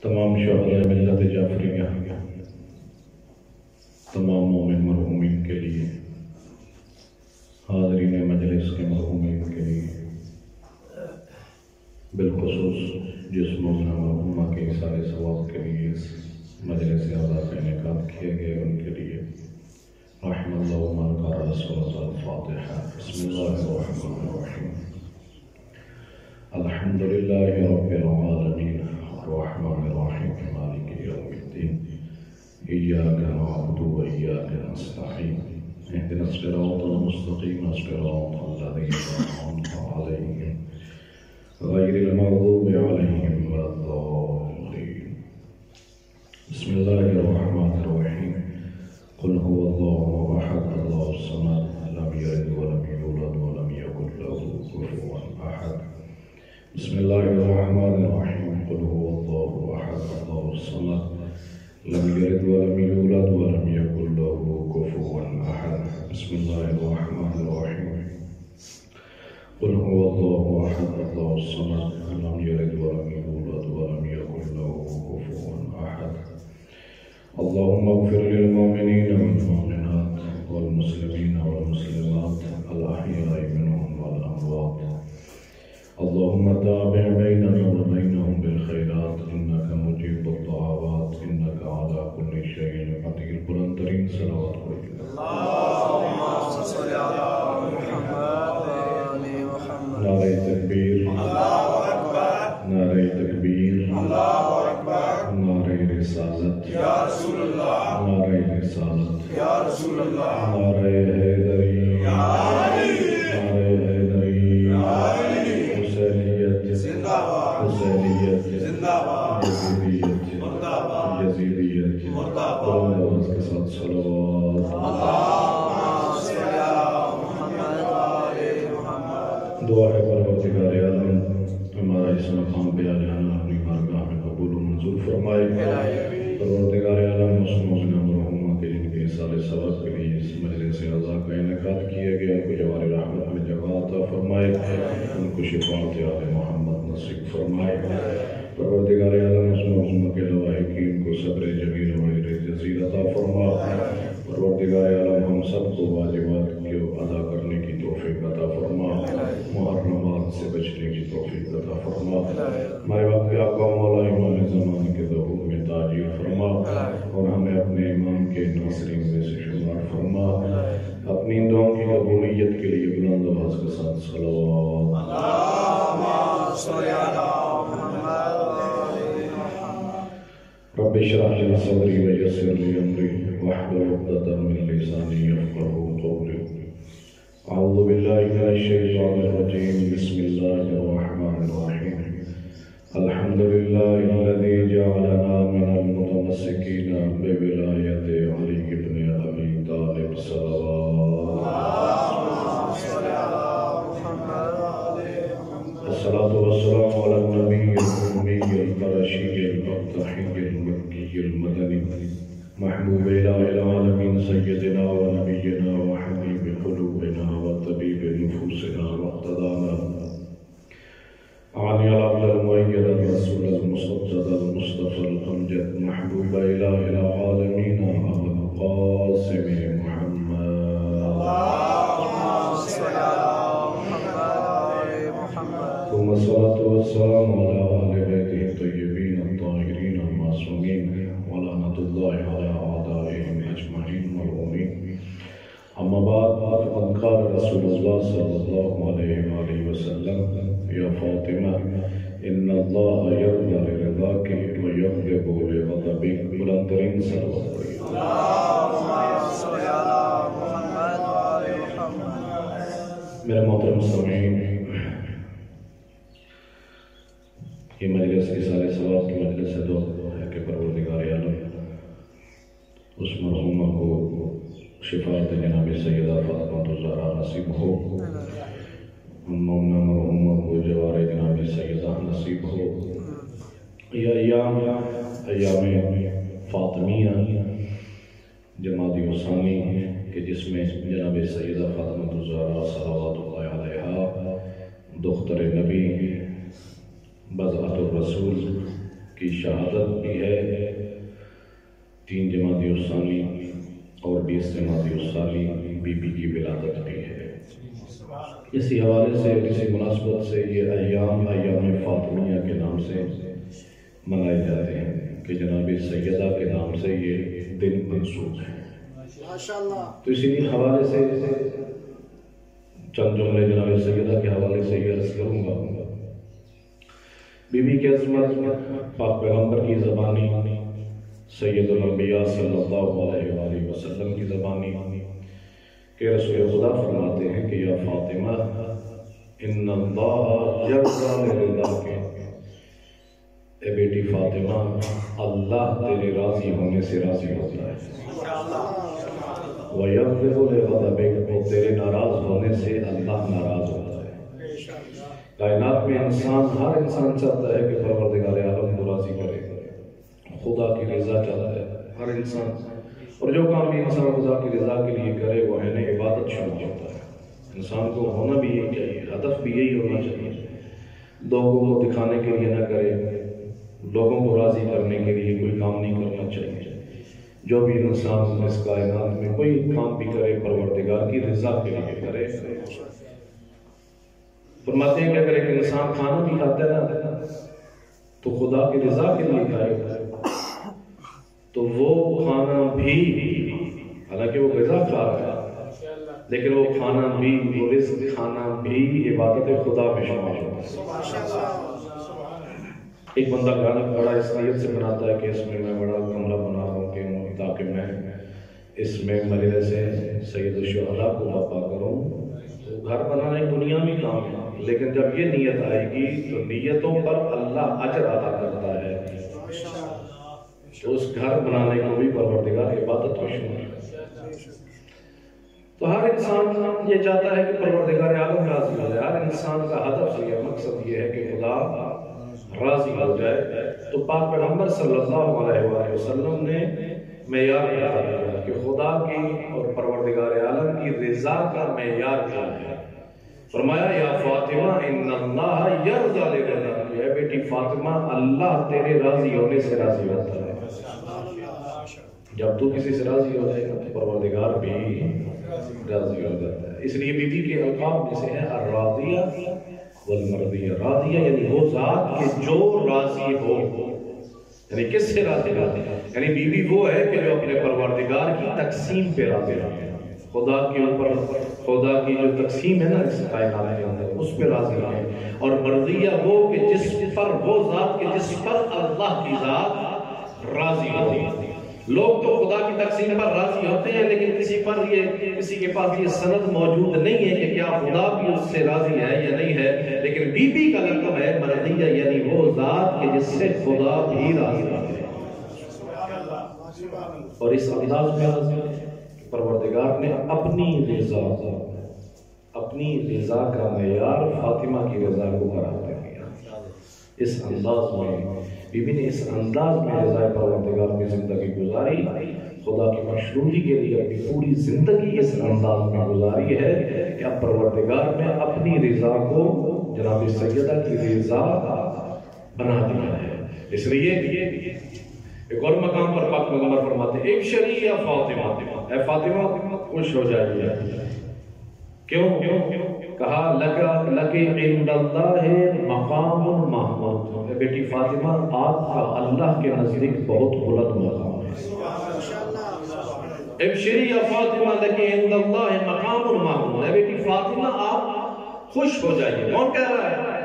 تمام شہداء ملت جعفریہ، تمام مومن مرحومین کے لیے، حاضرین مجلس کے مرحومین کے لیے، بالخصوص جس مومنہ مرحومہ کے اثار ثواب کے لیے اس مجلس اعزاز کا انعقاد کیے گئے ان کے لیے رحم اللہ من قرأ سورۃ الفاتحہ۔ بسم اللہ الرحمن الرحیم۔ الحمد للہ رب العالمین الرحمن الرحیم مالک یوم الدین ایاک نعبد و ایاک نستعین اهدنا الصراط المستقیم صراط الذین انعمت علیہم غیر المغضوب علیہم ولا الضالین۔ بسم اللہ الرحمن الرحیم۔ قل هو اللہ احد اللہ الصمد لم یلد ولم یولد ولم یکن له کفوا احد۔ بسم اللہ الرحمن الرحیم۔ قل هو اللہ احد اللہ الصمد لم یلد ولم یولد ولم یکن له کفوا احد۔ بسم اللہ الرحمن الرحیم۔ قل هو اللہ احد اللہ الصمد لم یلد ولم یولد ولم یکن له کفوا احد۔ اللهم اغفر للمؤمنين والمؤمنات والمسلمين والمسلمات الأحياء منهم والأموات، اللهم تابع بيننا وبينهم بالخيرات إنك مجيب الدعوات إنك على كل شيء قدير۔ بلند ترین صلوات پڑھیے۔ اللهم صل على محمد وآل محمد۔ نعرہ تکبیر، اللہ اکبر، نعرہ تکبیر، اللہ اکبر، نعرہ رسالت، یا رسول اللہ، نعرہ رسالت، یا رسول اللہ، نعرہ حیدری، یا علی، نعرہ حیدری، یا علی، حسینیت زندہ باد، حسینیت زندہ باد، یزیدیت مردہ باد، یزیدیت مردہ باد۔ آواز کے ساتھ صلوات۔ اللهم صل على محمد وآل محمد۔ دعا ہے پروردگار عالم ہمارا اس مقام پہ آ جانا اپنی بارگاہ میں قبول و منظور فرمائے۔ پروردگار عالم اس مومنہ مرحومہ کے جن کے اثار ثواب کے لیے اس مجلس اعزاز کا انعقاد کیا گیا ان کو جوار رحمت میں جگہ عطا فرمائے، ان کو شفاعت آل محمد نصیب فرمائے۔ پروردگار عالم اس مرحومہ کے لواحقین کو صبر جمیل و اجر جزیل عطا فرما۔ پروردگار عالم ہم سب کو واجبات کو ادا کرنے کی توفیق عطا فرما، محرمات سے بچنے کی توفیق عطا فرما۔ ہمارے وقت کے آقا مولا امام زمان کے ظہور میں تاجیل فرما اور ہمیں اپنے امام کے ناصرین میں سے شمار فرما۔ اپنی دعاؤں کی قبولیت کے لیے بلند آواز کے ساتھ صلوات۔ اللهم صل على محمد وآل محمد۔ رب اشرح لي صدري ويسر لي امري واحلل عقدة من لساني يفقهوا قولي۔ اعوذ باللہ من الشیطان الرجیم۔ بسم اللہ الرحمن الرحیم۔ الحمد للہ الذی جعلنا من المتمسکین بولایت علی بن ابی طالب صلوات۔ اللهم صل على محمد وآل محمد۔ الصلاة والسلام على النبی الأمی القرشی المفتحی المکی المدنی محبوب الہ العالمین سیدنا و نبینا و حبیب قلوبنا و طبیب نفوسنا و اقتدانا علی العبد المؤید الرسول المصدد المصطفى الامجد محبوب الہ العالمین ابو القاسم محمد۔ اللهم صل على محمد وآل محمد۔ ثم الصلاة والسلام على آل بیتہ الطیبین الطاہرین المعصومین ولعنۃ اللہ علی اعدائهم اجمعین مرحومین۔ اما بعد فقد قال رسول اللہ صلی اللہ علیہ وآلہ وسلم یا فاطمہ ان اللہ یرضی لرضاک ویغضب لغضبک۔ بلند ترین صلوات پڑھیے۔ اللهم صل على محمد وآل محمد۔ میرے محترم سامعین، یہ مجلس اثار ثواب کی مجلس ہے ہے کہ پروردگار عالم اس مرحومہ کو شفاعت جناب سیدہ فاطمہ الزہرا نصیب ہو، ان مومنہ مرحومہ کو جوار جناب سیدہ نصیب ہو۔ یہ ایام فاطمیہ جمادی وثانی کہ جس میں جناب سیدہ فاطمہ الزہرا صلوات اللہ علیہا دختر نبی بضعۃ الرسول کی شہادت بھی ہے، 3 جمادی الثانی اور 20 جمادی الثانی بی بی کی ولادت بھی ہے۔ اسی حوالے سے کسی مناسبت سے یہ ایام فاطمیہ کے نام سے منائے جاتے ہیں کہ جناب سیدہ کے نام سے یہ دن منسوب ہے۔ تو اسی لیے حوالے سے چند جملے جناب سیدہ کے حوالے سے یہ عرض کروں گا۔ بی بی کی عظمت پاک پیغمبر کی زبانی، سید الانبیاء صلی اللہ علیہ وآلہ وسلم کی زبانی کہ رسول خدا فرماتے ہیں کہ یا فاطمہ ان اللہ یرضی لرضا کے، اے بیٹی فاطمہ اللہ تیرے راضی ہونے سے راضی ہوتا ہے، وَيَغْفِرُ لِغَضَبِكَ، اور تیرے ناراض ہونے سے اللہ ناراض ہوتا ہے۔ کائنات میں ہر انسان چاہتا ہے کہ پروردگار عالم کو راضی کرے، خدا کی رضا چاہتا ہے ہر انسان، اور جو کام بھی انسان خدا کی رضا کے لیے کرے وہ عین عبادت شروع ہوتا ہے۔ انسان کو ہونا بھی یہی چاہیے، ہدف بھی یہی ہونا چاہیے، لوگوں کو دکھانے کے لیے نہ کرے، لوگوں کو راضی کرنے کے لیے کوئی کام نہیں کرنا چاہیے۔ جو بھی انسان اس کائنات میں کوئی کام بھی کرے پروردگار کی رضا کے لیے کرے۔ فرماتے ہیں کہ اگر ایک انسان کھانا بھی کھاتا ہے نا تو خدا کی رضا کے لیے کھائے تو وہ کھانا بھی، حالانکہ وہ غذا کھا رہا ہے لیکن وہ کھانا بھی، وہ رزق کھانا بھی عبادت خدا میں شامل ہوتا ہے۔ ایک بندہ گانا بڑا اس نیت سے بناتا ہے کہ اس میں میں بڑا کمرہ بنا رہا ہوں کہ تاکہ میں اس میں مجلے سے سید الشہداء کو برپا کروں۔ گھر بنانا دنیاوی کام ہے، لیکن جب یہ نیت آئے گی تو نیتوں پر اللہ اجر عطا کرتا ہے، تو اس گھر بنانے کو بھی پروردگار عبادت کو شمار کرتا ہے۔ تو ہر انسان یہ چاہتا ہے کہ پروردگار عالم راضی ہو جائے، ہر انسان کا ہدف یہ مقصد یہ ہے کہ خدا راضی ہو جائے۔ تو پاک پیغمبر صلی اللہ علیہ وآلہ وسلم نے معیار بتا دیا کہ خدا کی اور پروردگار عالم کی رضا کا معیار کیا ہے۔ فرمایا یا فاطمہ ان اللہ یرضی لرضا، اے بیٹی فاطمہ اللہ تیرے راضی ہونے سے راضی ہوتا ہے۔ جب تو کسی سے راضی ہو جائے گا تو پروردگار بھی راضی ہو جاتا ہے۔ اس لیے بی بی کے القاب میں سے ہے الراضیہ والمرضیہ۔ راضیہ یعنی وہ ذات کہ جو راضی ہو، یعنی کس سے راضی ہو، یعنی بی بی وہ ہے کہ جو اپنے پروردگار کی تقسیم پہ راضی ہے، خدا کے اوپر خدا کی جو تقسیم ہے نا اس کائنات کے اندر اس پہ راضی ہے۔ اور مرضیہ وہ کہ جس پر وہ ذات کہ جس پر اللہ کی ذات راضی ہوتی ہے۔ لوگ تو خدا کی تقسیم پر راضی ہوتے ہیں لیکن کسی کے پاس یہ سند موجود نہیں ہے کہ کیا خدا بھی اس سے راضی ہے یا نہیں ہے، لیکن بی بی کا لقب ہے مرضیہ، یعنی وہ ذات کہ جس سے خدا بھی راضی ہے۔ اور اس انداز میں پروردگار نے اپنی رضا کا معیار فاطمہ کی رضا کو قرار دے دیا۔ اس انداز میں بی بی نے اس انداز میں رضا پروردگار کی زندگی گزاری، خدا کی مشروطی کے لیے اپنی پوری زندگی اس انداز میں گزاری ہے کہ اب پروردگار نے اپنی رضا کو جناب سیدہ کی رضا بنا دیا ہے۔ اس لیے ایک اور مقام پر پاک پیغمبر فرماتے ہیں ابشری یا فاطمہ، اے فاطمہ خوش ہو جائیے۔ کیوں؟ کہا لکی عند اللہ مقام محمود، اے بیٹی فاطمہ آپ کا اللہ کے نزدیک بہت بلند مقام ہے۔ ابشری یا فاطمہ لکی عند اللہ مقام محمود، اے بیٹی فاطمہ آپ خوش ہو جائیے۔ کون کہہ رہا ہے؟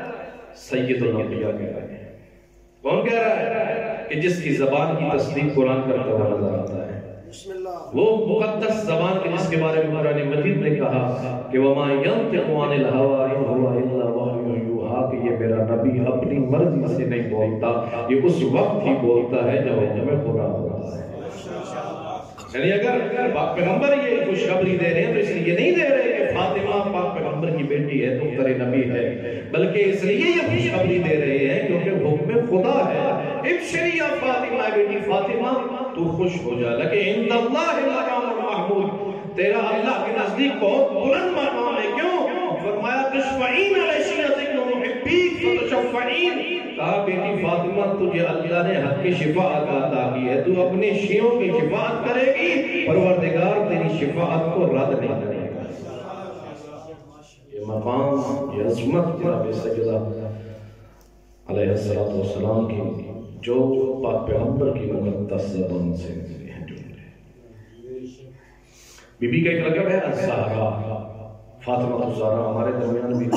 سید الانبیاء کہہ رہا ہے۔ کون کہہ رہا ہے؟ کہ جس کی زبان کی تصدیق قرآن کرتا ہوا نظر آتا ہے، وہ مقدس زبان کے جس کے بارے میں قرآن مجید نے کہا کہ وَمَا يَنْطِقُ عَنِ الْهَوَىٰ إِنْ هُوَ إِلَّا وَحْيٌ يُوحَىٰ، کہ یہ میرا نبی اپنی مرضی سے نہیں بولتا، یہ اس وقت ہی بولتا ہے جب ہمیں خدا ہوتا ہے۔ یعنی اگر پاک پیغمبر یہ خوشخبری دے رہے ہیں تو اس لیے نہیں دے رہے کہ فاطمہ پاک پیغمبر کی بیٹی ہے، دختر نبی ہے، بلکہ اس لیے یہ خوشخبری دے رہے ہیں کیونکہ حکم خدا ہے۔ ابشری یا فاطمہ، بیٹی فاطمہ تو خوش ہو جا، لیکن عند اللہ مقام محمود، تیرا اللہ کے نزدیک بہت بلند مقام ہے. کیوں؟ فرمایا تشفعین علی شیعتک محبیک فتشفعین. کہا بیٹی فاطمہ تجھے اللہ نے حق کی شفاعت عطا کی ہے، تو اپنے شیعوں کی شفاعت کرے گی، پروردگار تیری شفاعت کو رد نہیں کرے گا. یہ مقام، یہ عظمت جناب سیدہ علیہ السلام کی جو پاک پیغمبر کی مقدس زبان سے ہیں جملے. بی بی کا ایک لقب ہے الزہرا، فاطمہ الزہرا. ہمارے درمیان بھی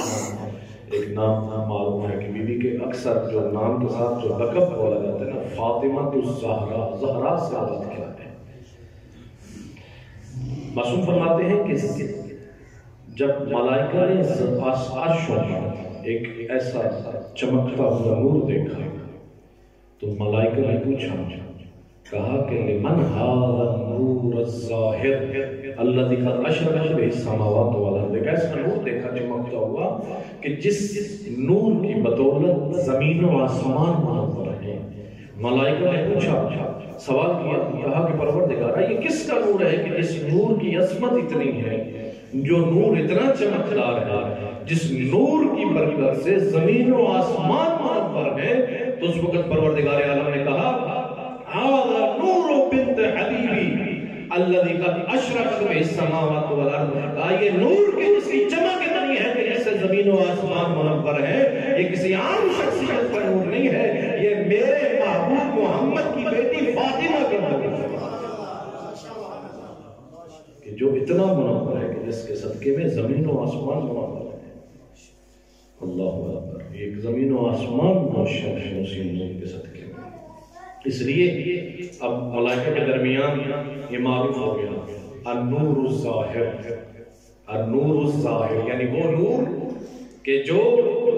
ایک نام معروف ہے کہ بی بی کے اکثر جو نام کے ساتھ جو لقب بولا جاتا ہے نا، فاطمہ الزہرا، زہرا سے مراد کیا ہے؟ معصوم فرماتے ہیں کہ جب ملائکہ نے عرش پر ایک ایسا چمکتا ہوا نور دیکھا تو ملائکہ نے پوچھا، کہا کہ لمن هذا النور الظاہر الذی قد اشرقت به السماوات والارض. ایک ایسا نور دیکھا چمکتا ہوا کہ جس نور کی بدولت زمین و آسمان منور ہیں. ملائکہ نے پوچھا، سوال کیا، کہا کہ پروردگارا یہ کس کا نور ہے کہ جس نور کی عظمت اتنی ہے، جو نور اتنا چمکدار ہے، جس نور کی برکت سے زمین و آسمان منور ہے. تو اس وقت پروردگار عالم نے کہا هذا نور بنت حبیبی الذی قد اشرقت به السماوات والارض. یہ نور کی جس کی چمک اتنی ہے کہ جس سے زمین و آسمان منور ہے. یہ کسی عام شخصیت کا نور نہیں ہے، یہ میرے محبوب محمد کی بیٹی فاطمہ کا نور ہے کہ جو اتنا منور ہے کہ جس کے صدقے میں زمین و آسمان منور ہے. اللہ اکبر. ایک زمین و آسمان روشن ہے اسی نور کے صدقے میں. اس لیے اب ملائکہ کے درمیان یہ معروف ہو گیا النور الظاہر. النور الظاہر یعنی وہ نور کہ جو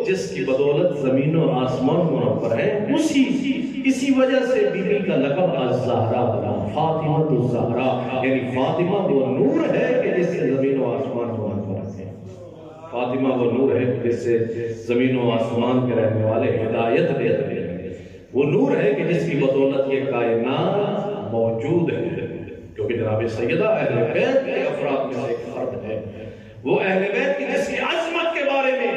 جس کی بدولت زمین و آسمان منور ہے. اسی وجہ سے بی بی کا لقب الزہرا بنا، فاطمہ الزہرا، یعنی فاطمہ وہ نور ہے کہ جس سے زمین و آسمان منور ہے. فاطمہ وہ نور ہے جس سے زمین و آسمان کے رہنے والے ہدایت لیتے ہیں. وہ نور ہے کہ جس کی بدولت یہ کائنات موجود ہے. کیونکہ جناب سیدہ اہل بیت کے افراد میں سے ایک فرد ہے، وہ اہل بیت کی جس کی عظمت کے بارے میں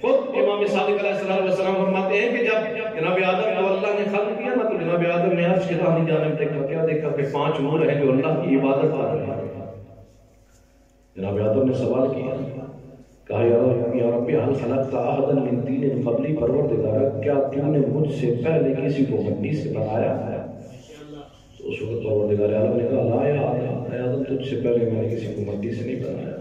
خود امام صادق علیہ السلام فرماتے ہیں کہ جب جناب آدم کو اللہ نے خلق کیا نا، تو جناب آدم نے عرش کے داہنی جانب دیکھا. کیا دیکھا؟ کہ 5 نور ہیں جو اللہ کی عبادت کر رہے ہیں. جناب آدم نے سوال کیا، کہا یا ربی حل خلقت احدا من طین قبلی. پروردگارا کیا تو نے مجھ سے پہلے کسی کو مٹی سے بنایا ہے؟ تو اس وقت پروردگار عالم نے کہا لا یا آدم تجھ سے پہلے میں نے کسی کو مٹی سے نہیں بنایا.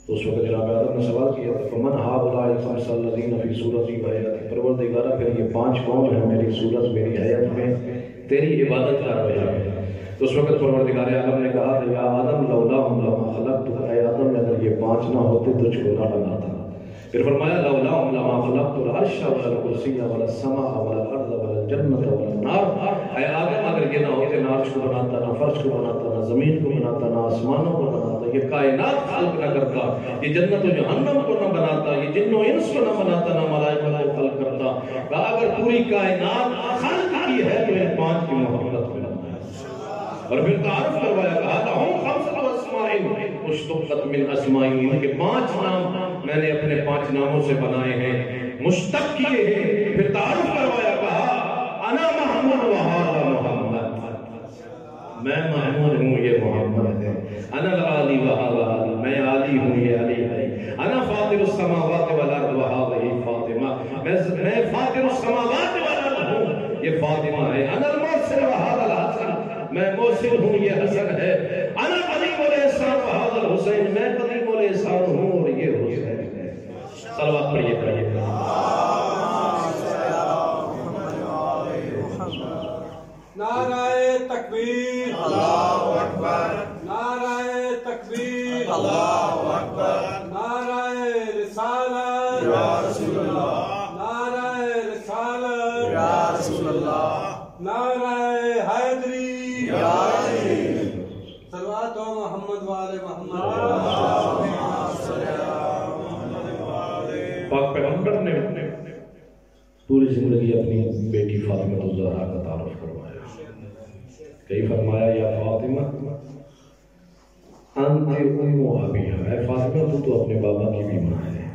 تو اس وقت جناب آدم نے سوال کیا فمن هؤلاء الخمسة الذين في صورتي وحیرتی. پروردگارا پھر یہ 5 کون ہیں میری صورت میری حیات میں تیری عبادت کر رہے ہیں؟ تو اس وقت پروردگار عالم نے کہا یا آدم لولاہم لما خلقت. اے آدم اگر یہ 5 نہ ہوتے تجھ کو نہ بناتا. پھر فرمایا لولاہم لما خلقت العرش ولا الکرسی ولا السماء ولا الارض ولا الجنة ولا النار. اے آدم اگر یہ نہ ہوتے نہ عرش کو بناتا، نہ فرش کو بناتا، نہ زمین کو بناتا، نہ آسمانوں کو بناتا، یہ کائنات خلق نہ کرتا، یہ جنت و جہنم کو نہ بناتا، یہ جن و انس کو نہ بناتا، نہ ملائکہ کو خلق کرتا. کہا اگر پوری کائنات خلق کی ہے تو ان 5 کی محبت میں. اور پھر تعارف کروایا، کہا لہم 5 اسماء مشتقۃ من اسماء. کہ 5 نام میں نے اپنے 5 ناموں سے بنائے ہیں، مشتق کیے ہیں. پھر تعارف کروایا، کہا انا محمود وہذا محمد. میں محمود ہوں یہ محمد ہے. انا العالی وہذا علی. میں عالی ہوں یہ علی ہے. انا فاطر السماوات والارض وہذا فاطمہ. میں فاطر السماوات والارض ہوں یہ فاطمہ ہے. انا المحسن وہذا الحسن. میں محسن ہوں یہ حسن ہے. انا قدیم الاحسان وہذا الحسین. میں قدیم الاحسان ہوں اور یہ حسین ہے. صلوات پڑھیے. نعرہ تکبیر، اللہ اکبر. نعرہ تکبیر، اللہ اکبر. نعرہ رسالت، یا رسول اللہ. نعرہ رسالت، یا رسول اللہ. نعرہ حیدری، یا حیدری. صلوات و محمد وآل محمد. پاک پیغمبر نے پوری زندگی اپنی بیٹی فاطمہ الزہرا کا تعارف کروایا. کئی فرمایا یا فاطمہ انت ام ابیہا، اے فاطمہ تو اپنے بابا کی بھی ماں ہے.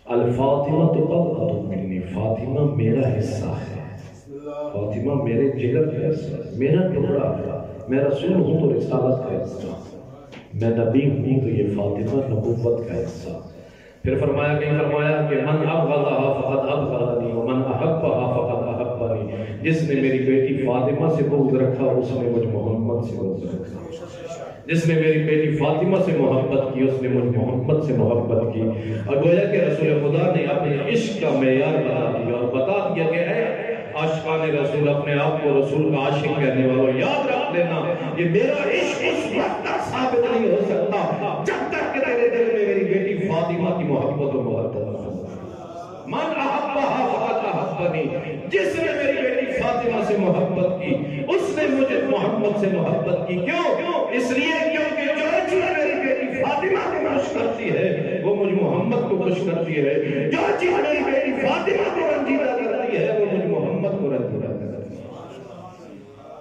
الفاطمہ تو قطعۃ منی، فاطمہ میرا حصہ ہے، فاطمہ میرے جگر کا حصہ ہے، میرا ٹکڑا ہے. میں رسول ہوں تو رسالت کا حصہ، میں نبی ہوں تو یہ فاطمہ نبوت کا حصہ. پھر فرمایا کہ من ابغضها فقد ابغضنی ومن احبها فقد احبنی. جس نے میری بیٹی فاطمہ سے بغض رکھا اس نے مجھ محمد سے بغض رکھا. جس نے میری بیٹی فاطمہ سے محبت کی اس نے مجھ محمد سے محبت کی. اور گویا کہ رسول خدا نے اپنے عشق کا معیار بتا دیا اور بتا دیا کہ اے عاشقان رسول، اپنے آپ کو رسول کا عاشق کہنے والوں، یاد رکھ لینا یہ میرا عشق اس وقت تک ثابت نہیں ہو سکتا جب تک کہ تیرے دل میں میری بیٹی فاطمہ کی محبت و محبت. من احبها فقد احبنی، جس نے میری بیٹی فاطمہ سے محبت کی اس نے مجھے محمد سے محبت کی. کیوں؟ اس لیے کیونکہ جو چیز میری بیٹی فاطمہ کو خوش کرتی ہے وہ مجھ محمد کو خوش کرتی ہے. جو چیز میری بیٹی فاطمہ کو رنجیدہ کرتی ہے وہ مجھ محمد کو رنجیدہ کرتی ہے.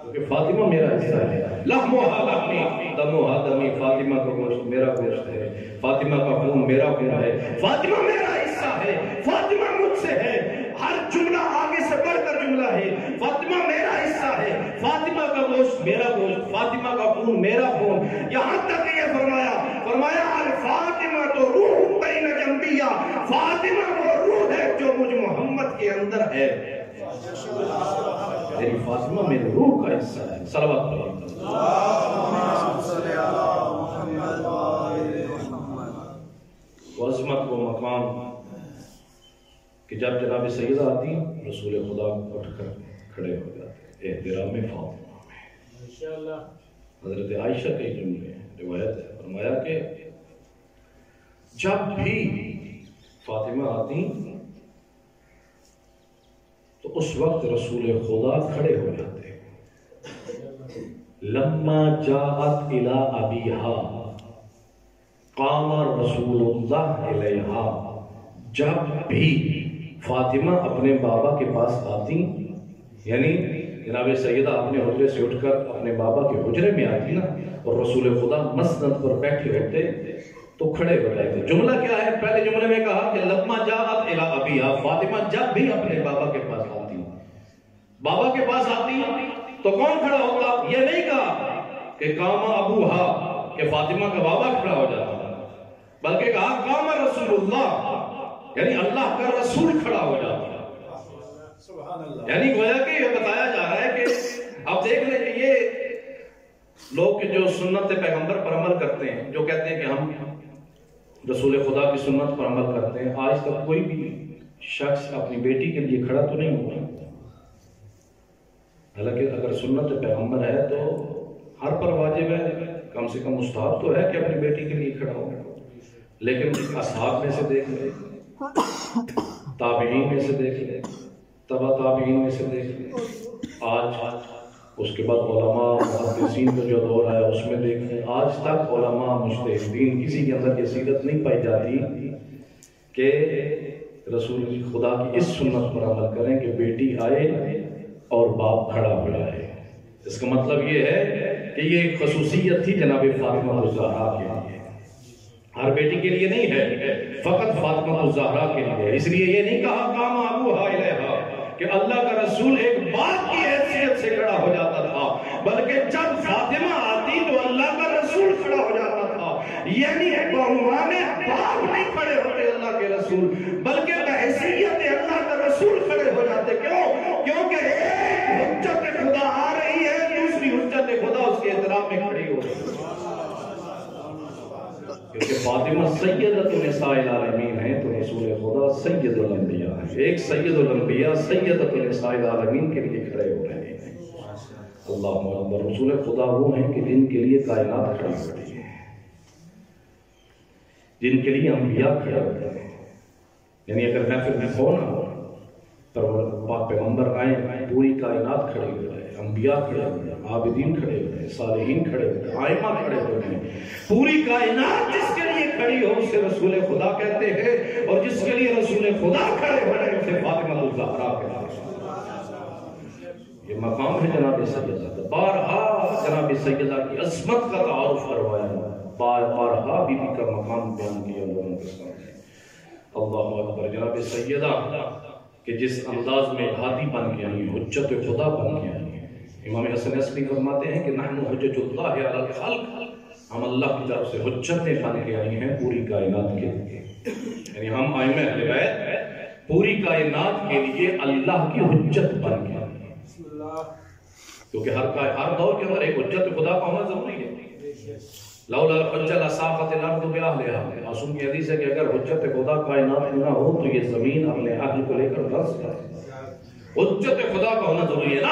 کیونکہ فاطمہ میرا حصہ ہے. لحمھا لحمی دمھا دمی، فاطمہ کا گوشت میرا گوشت ہے، فاطمہ کا خون میرا خون ہے، فاطمہ میرا حصہ ہے، فاطمہ مجھ سے ہے. ہر جملہ آگے سے بڑھ کر جملہ ہے. فاطمہ میرا حصہ ہے، فاطمہ کا گوشت میرا گوشت، فاطمہ کا خون میرا خون. یہاں تک یہ فرمایا الفاطمہ تو روح بین جنبیہ، فاطمہ وہ روح ہے جو مجھ محمد کے اندر ہے. میری فاطمہ میری روح کا حصہ ہے. صلوات پڑھیں. اللہم صلی علی محمد و آل محمد. وہ عظمت و مقام کہ جب جناب سیدہ آتی رسول خدا اٹھ کر کھڑے ہو جاتے احترام فاطمہ میں. حضرت عائشہ کے جملے روایت ہے، فرمایا کہ جب بھی فاطمہ آتی تو اس وقت رسول خدا کھڑے ہو جاتے. لما جاءت الى ابیہا قام رسول اللہ علیہا. جب بھی فاطمہ اپنے بابا کے پاس آتی، یعنی جناب سیدہ اپنے حجرے سے اٹھ کر اپنے بابا کے حجرے میں آتی نا، اور رسول خدا مسند پر بیٹھے ہوتے تو کھڑے ہو جاتے. جملہ کیا ہے؟ پہلے جملے میں کہا کہ لما جاءت الی ابیہا، فاطمہ جب بھی اپنے بابا کے پاس آتی، بابا کے پاس آتی تو کون کھڑا ہوتا؟ یہ نہیں کہا کہ قام ابوہا کہ فاطمہ کا بابا کھڑا ہو جاتا، بلکہ کہا قام رسول اللہ، یعنی اللہ کا رسول کھڑا ہو جاتا. یعنی گویا کہ یہ بتایا جا رہا ہے کہ اب دیکھ لیں کہ یہ لوگ جو سنت پیغمبر پر عمل کرتے ہیں، جو کہتے ہیں کہ ہم رسول خدا کی سنت پر عمل کرتے ہیں، آج تک کوئی بھی شخص اپنی بیٹی کے لیے کھڑا تو نہیں ہوا. حالانکہ اگر سنت پیغمبر ہے تو ہر پر واجب ہے، کم سے کم مستحب تو ہے کہ اپنی بیٹی کے لیے کھڑا ہو. لیکن اصحاب میں سے دیکھ لیں، تابعین میں سے دیکھ لیں، تبع تابعین میں سے دیکھ لیں، آج اس کے بعد علماء محدثین کا جو دور آیا اس میں دیکھ لیں، آج تک علماء مجتہدین کسی کے اندر یہ سیرت نہیں پائی جاتی کہ رسول خدا کی اس سنت پر عمل کریں کہ بیٹی آئے اور باپ کھڑا ہو جائے. اس کا مطلب یہ ہے کہ یہ ایک خصوصیت تھی جناب فاطمہ الزہرا کے لیے، ہر بیٹی کے لیے نہیں ہے، فقط فاطمہ الزہرا کے لیے. اس لیے یہ نہیں کہا قام ابوہا الیہا کہ اللہ کا رسول ایک باپ کی حیثیت سے کھڑا ہو جاتا تھا، بلکہ جب فاطمہ آتی تو اللہ کا رسول کھڑا ہو جاتا تھا. یعنی بہمان باپ نہیں کھڑے ہوتے اللہ کے رسول، بلکہ بحیثیت اللہ کا رسول کھڑے ہو جاتے. کیوں؟ کیونکہ ایک حجت خدا آ رہی ہے، دوسری حجت خدا اس کے احترام میں کھڑی ہو رہی ہے. کیونکہ فاطمہ سیدۃ النساء العالمین ہے تو رسول خدا سید الانبیاء ہے. ایک سید الانبیاء سیدۃ النساء العالمین کے لیے کھڑے ہو رہے ہیں. اللہ اکبر. رسول خدا وہ ہیں کہ جن کے لیے کائنات کھڑی ہو رہی ہے، جن کے لیے انبیاء کھڑے ہوتے ہیں. یعنی اگر محفل میں ہو نہ ہو پاک پیغمبر آئیں، پوری کائنات کھڑے ہو جائے، انبیاء کھڑے ہو جائے، عابدین کھڑے ہو جائے، صالحین کھڑے ہو جائے، ائمہ کھڑے ہو جائے، پوری کائنات جس کے لیے کھڑی ہو اسے رسول خدا کہتے ہیں، اور جس کے لیے رسول خدا کھڑے ہو جائے اسے فاطمہ الزہرا کہتے ہیں. یہ مقام ہے جناب سیدہ کا. بارہا جناب سیدہ کی عظمت کا تعارف کروایا، بارہا بی بی کا مقام بیان کیا لوگوں کے سامنے. اللہ اکبر. جناب سیدہ کہ جس انداز میں ہادی بن کے آئی، حجت خدا بن کے آئی. امام حسن عسکری فرماتے ہیں کہ نحن حجت اللہ علی الخلق، ہم اللہ کی طرف سے حجتیں بن کے آئی ہیں پوری کائنات کے لیے. یعنی ہم ائمہ اہل بیت پوری کائنات کے لیے اللہ کی حجت بن کے آئی ہیں. کیونکہ ہر دور کے اندر ایک حجت خدا کا ہونا ضروری ہے. لولا الحجہ لساقت الارض باہلہا. معصوم کی حدیث ہے کہ اگر حجت خدا کائنات میں نہ ہو تو یہ زمین اپنے اہل کو لے کر دس جائے. حجت خدا کا ہونا ضروری ہے.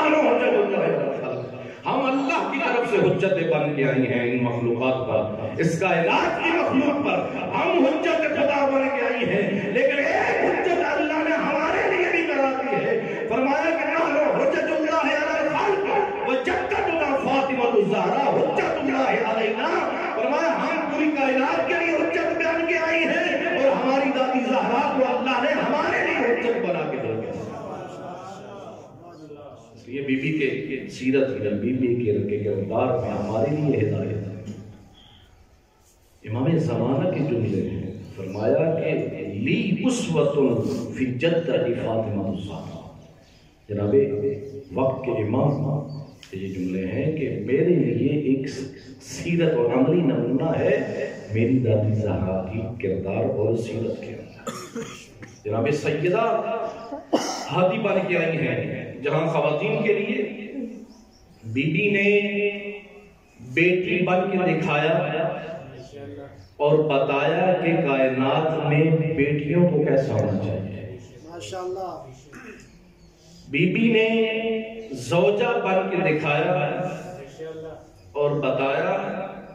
ہم اللہ کی طرف سے حجتیں بن کے آئی ہیں ان مخلوقات پر، اس کائنات کی مخلوق پر ہم حجت خدا بن کے آئی ہیں. لیکن ایک حجت اللہ نے ہمارے لیے بھی کرا دی ہے. فرمایا کہ نحن حجت اللہ علی الخلق وجدتنا فاطمہ الزہرا حجت اللہ علینا. فرمایا ہم پوری کائنات کے لیے حجت بن کے آئی ہیں اور ہماری دادی زہرا کو اللہ نے ہمارے لیے حجت بنا کے دی. یہ بی بی کے سیرت میں، بی بی کے کردار میں ہمارے لیے ہدایت ہے. امام زمانہ کے جملے ہیں. فرمایا کہ لی اسوۃ فی جدہ فاطمہ الزہرا. جناب وقت کے امام یہ جملے ہیں کہ میرے لیے ایک سیرت اور عملی نمونہ ہے میری دادی زہرا کی کردار اور سیرت کے اندر. جناب سیدہ ہادی بن کے آئی ہیں جہاں خواتین کے لیے بی بی نے بیٹی بن کے دکھایا اور بتایا کہ کائنات میں بیٹیوں کو کیسا ہونا چاہیے. ماشاءاللہ. بی بی نے زوجہ بن کے دکھایا اور بتایا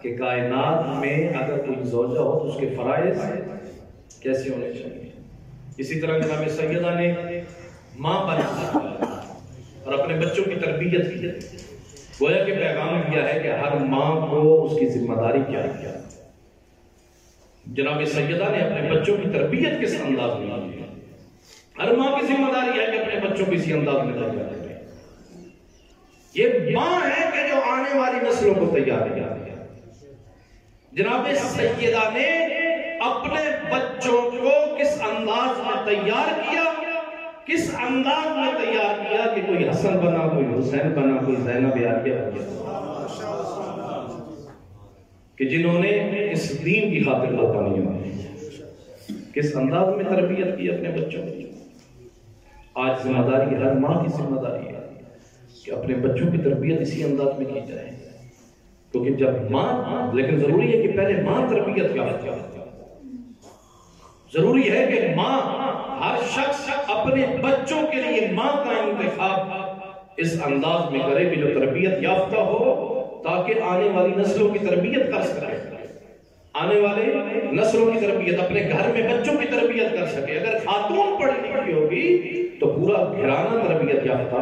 کہ کائنات میں اگر کوئی زوجہ ہو تو اس کے فرائض کیسے ہونے چاہیے. اسی طرح جناب سیدہ نے ماں بنا اور اپنے بچوں کی تربیت کی. گویا کہ پیغام دیا ہے کہ ہر ماں کو اس کی ذمہ داری کیا ہے. جناب سیدہ نے اپنے بچوں کی تربیت کس انداز میں کی ہے. ہر ماں کی ذمہ داری ہے کہ اپنے بچوں کو اسی انداز میں تیار کرے. یہ ماں ہے کہ جو آنے والی نسلوں کو تیار کیا. جناب سیدہ نے اپنے بچوں کو کس انداز میں تیار کیا، کس انداز میں تیار کیا کہ کوئی حسن بنا، کوئی حسین بنا، کوئی زینب عالیہ بنا، کہ جنہوں نے اس دین کی خاطر قربانیاں دی. کس انداز میں تربیت کی اپنے بچوں کی. آج ذمہ داری ہر ماں کی ذمہ داری ہے کہ اپنے بچوں کی تربیت اسی انداز میں کی جائے. کیونکہ جب ماں، لیکن ضروری ہے کہ پہلے ماں تربیت یافتہ ہو. ضروری ہے کہ ماں، ہر شخص اپنے بچوں کے لیے ماں کا انتخاب اس انداز میں کرے کہ جو تربیت یافتہ ہو تاکہ آنے والی نسلوں کی تربیت کر سکے. آنے والے نسلوں کی تربیت، اپنے گھر میں بچوں کی تربیت کر سکے. اگر خاتون پڑھی لکھی ہوگی تو پورا گھرانہ تربیت یافتہ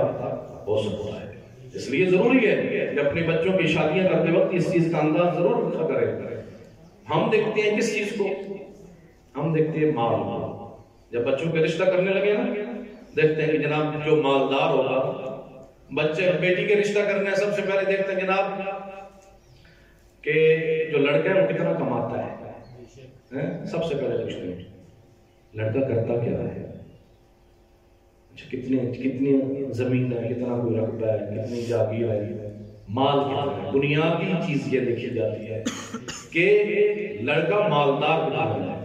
ہو سکتا ہے. اس لیے ضروری ہے کہ اپنے بچوں کی شادیاں کرتے وقت اس چیز کا انداز ضرور رکھا کرے. ہم دیکھتے ہیں کس چیز کو؟ ہم دیکھتے ہیں مال. جب بچوں کے رشتہ کرنے لگے نا، دیکھتے ہیں کہ جناب جو مالدار ہوگا، بچے بیٹی کے رشتہ کرنے سب سے پہلے دیکھتے ہیں جناب کہ جو لڑکا ہے وہ کتنا کماتا ہے. سب سے پہلے پوچھتے ہیں لڑکا کرتا کیا ہے، کتنی زمین ہے، کتنا کوئی رقبہ ہے، کتنی جاگیر ہے، مال کتنا ہے. بنیادی چیز یہ دیکھی جاتی ہے کہ لڑکا مالدار کتنا ہے.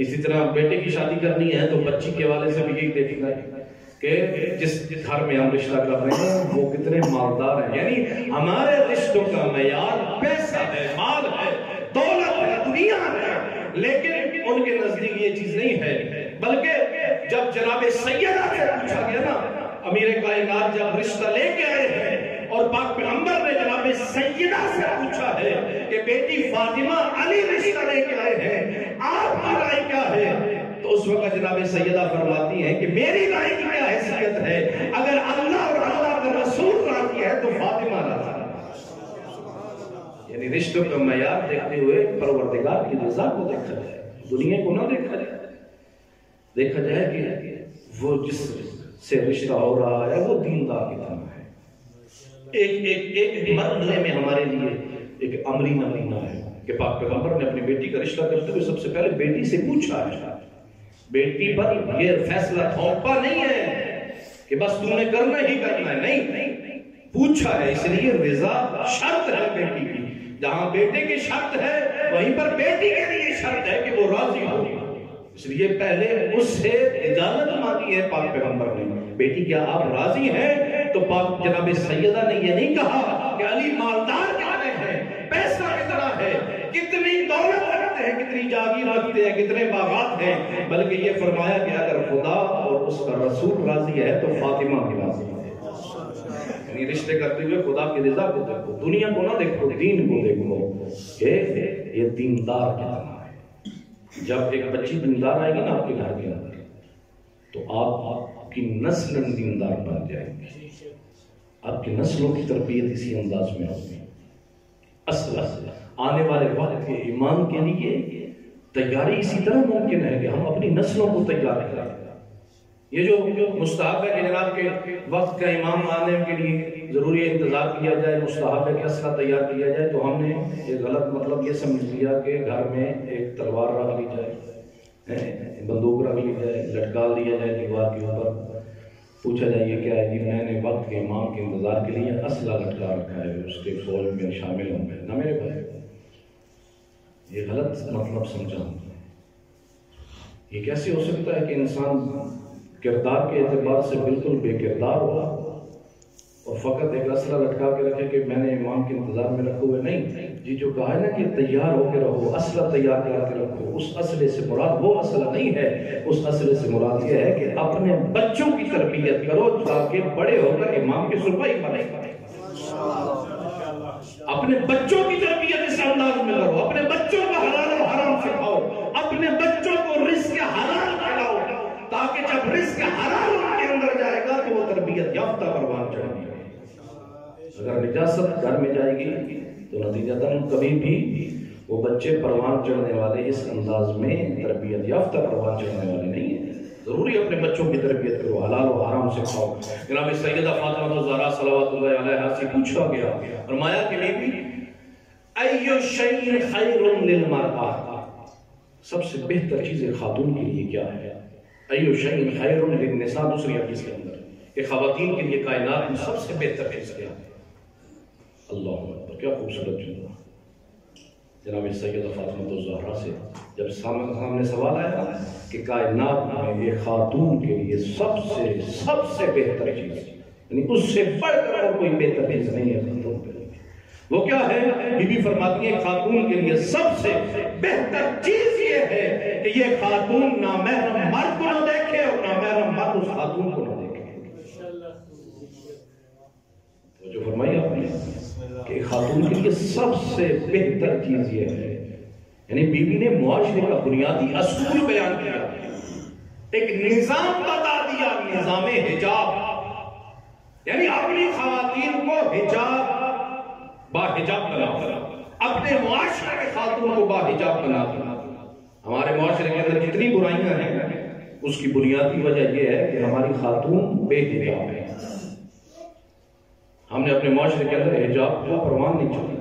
اسی طرح بیٹے کی شادی کرنی ہے تو بچی کے حوالے سے بھی یہی دیکھنا ہے کہ جس گھر میں ہم رشتہ کر رہے ہیں وہ کتنے مالدار ہیں. یعنی ہمارے رشتوں کا معیار پیسہ ہے، مال ہے، دولت ہے، دنیا ہے. لیکن ان کے نزدیک یہ چیز نہیں ہے. بلکہ جب جناب سیدہ سے پوچھا گیا نا، امیر کائنات جب رشتہ لے کے آئے ہیں اور پاک پیغمبر نے جناب سیدہ سے پوچھا ہے کہ بیٹی فاطمہ علی رشتہ لے کے آئے ہیں، آپ کی رائے کیا ہے؟ تو اس وقت جناب سیدہ فرماتی ہیں کہ میری رائے کی کیا حیثیت ہے؟ اگر اللہ اور اللہ کا رسول راضی ہے تو فاطمہ راضی ہے. یعنی رشتوں کا معیار دیکھتے ہوئے پروردگار کی رضا کو دیکھا جائے، دنیا کو نہ دیکھا جائے. دیکھا جائے کہ وہ جس سے رشتہ ہو رہا ہے وہ دیندار کتنا ہے، ایک مرحلے میں ہمارے لیے ایک امری نمونہ ہے کہ پاک پیغمبر نے اپنی بیٹی کا رشتہ کرتے ہوئے سب سے پہلے بیٹی سے پوچھا ہے، بیٹی پر یہ فیصلہ تھوپا نہیں ہے کہ بس تم نے کرنا ہی کرنا ہے، نہیں، پوچھا ہے، اس لیے رضا شرط ہے بیٹی کی، جہاں بیٹے کی شرط ہے وہیں پر بیٹی کے لیے شرط ہے کہ وہ راضی ہو، اس لیے پہلے اس سے اجازت مانگی ہے پاک پیغمبر نے، بیٹی کیا آپ راضی ہیں؟ تو پاک جناب سیدہ نے یہ نہیں کہا کہ علی مالدار کتنے ہیں، پیسہ کتنا ہے، کتنی دولت رکھتے ہیں، کتنی جاگیر رکھتے ہیں، کتنے باغات ہیں، بلکہ یہ فرمایا کہ اگر خدا اور اس کا رسول راضی ہے تو فاطمہ بھی راضی ہے، یعنی رشتے کرتے ہوئے خدا کی رضا کو دیکھو، دنیا کو نہ دیکھو، دین کو دیکھو کہ یہ دیندار کتنا ہے۔ جب ایک بچی دیندار آئے گی نا آپ کے گھر کے اندر تو آپ کی نسل دیندار بن جائے گی، آپ کی نسلوں کی تربیت اسی انداز میں ہوگی۔ اصل آنے والے وقت کے ایمان کے لیے تیاری اسی طرح ممکن ہے کہ ہم اپنی نسلوں کو تیار کریں۔ یہ جو مستحب ہے کہ جناب کے وقت کا امام آنے کے لیے ضروری انتظار کیا جائے، مستحب ہے کہ اسلحہ تیار کیا جائے، تو ہم نے ایک غلط مطلب یہ سمجھ لیا کہ گھر میں ایک تلوار رکھ لی جائے، بندوق رکھ لی جائے، لٹکا دیا جائے دیوار کے اوپر، پوچھا جائے یہ کیا ہے جی میں نے وقت کے امام کے انتظار کے لیے اسلحہ لٹکا رکھا ہے، اس کے فوج میں شامل ہوں گے۔ نہ میرے بھائی، یہ غلط مطلب سمجھا ہوں۔ یہ کیسے ہو سکتا ہے کہ انسان کردار کے اعتبار سے بالکل بے کردار ہوا اور فقط ایک اسلحہ لٹکا کے رکھے کہ میں نے امام کے انتظار میں رکھے ہوئے؟ نہیں جی، جو کہا ہے نا کہ تیار ہو کے رہو، اسلحہ تیار کر کے رکھو، اس اسلحے سے مراد وہ اسلحہ نہیں ہے، اس اسلحے سے مراد یہ ہے کہ اپنے بچوں کی تربیت کرو تاکہ بڑے ہو کر امام کے سرپائی بنے۔ اپنے بچوں کی تربیت اس انداز میں کرو، اپنے بچوں کو حلال و حرام سکھاؤ، اپنے بچوں کو رزق حلال کھلاؤ تاکہ جب رزق حلال ان کے اندر جائے گا تو وہ تربیت یافتہ پروان چڑھے گی۔ اگر نجاست گھر میں جائے گی تو نتیجتاً کبھی بھی وہ بچے پروان چڑھنے والے اس انداز میں تربیت یافتہ پروان چڑھنے والے نہیں ہیں۔ ضروری اپنے بچوں کی تربیت کرو، حلال و حرام سکھاؤ۔ جناب سیدہ فاطمہ الزہرا صلوات اللہ علیہا سے پوچھا گیا، فرمایا کہ بیٹی ایو شیء خیر للمرأة، سب سے بہتر چیز خاتون کے لیے کیا ہے؟ ایو شیء خیر للنساء، دوسری حدیث کے اندر کہ خواتین کے لیے کائنات میں سب سے بہتر چیز کیا ہے؟ اللہ اکبر، کیا خوبصورت جملہ۔ جناب سیدہ فاطمہ الزہرا سے جب سامنے سوال آیا کہ کائنات میں یہ خاتون کے لیے سب سے بہتر چیز، یعنی اس سے بڑھ کر اور کوئی بہتر چیز نہیں ہے خاتون کے لیے، وہ کیا ہے؟ بی بی فرماتی ہے خاتون کے لیے سب سے بہتر چیز یہ ہے کہ یہ خاتون نامحرم مرد کو نہ دیکھے اور نامحرم مرد اس خاتون کو نہ دیکھے۔ تو جو فرمایا آپ نے کہ خاتون کے لیے سب سے بہتر چیز یہ ہے، یعنی بی بی نے معاشرے کا بنیادی اصول بیان کیا، ایک نظام بتا دیا، نظام حجاب، یعنی اپنی خواتین کو حجاب با حجاب بناؤ، اپنے معاشرے کے خاتون کو با حجاب بناؤ۔ ہمارے معاشرے کے اندر جتنی برائیاں ہیں اس کی بنیادی وجہ یہ ہے کہ ہماری خاتون بے حجاب ہے۔ ہم نے اپنے معاشرے کے اندر حجاب کو پروان نہیں چڑھا۔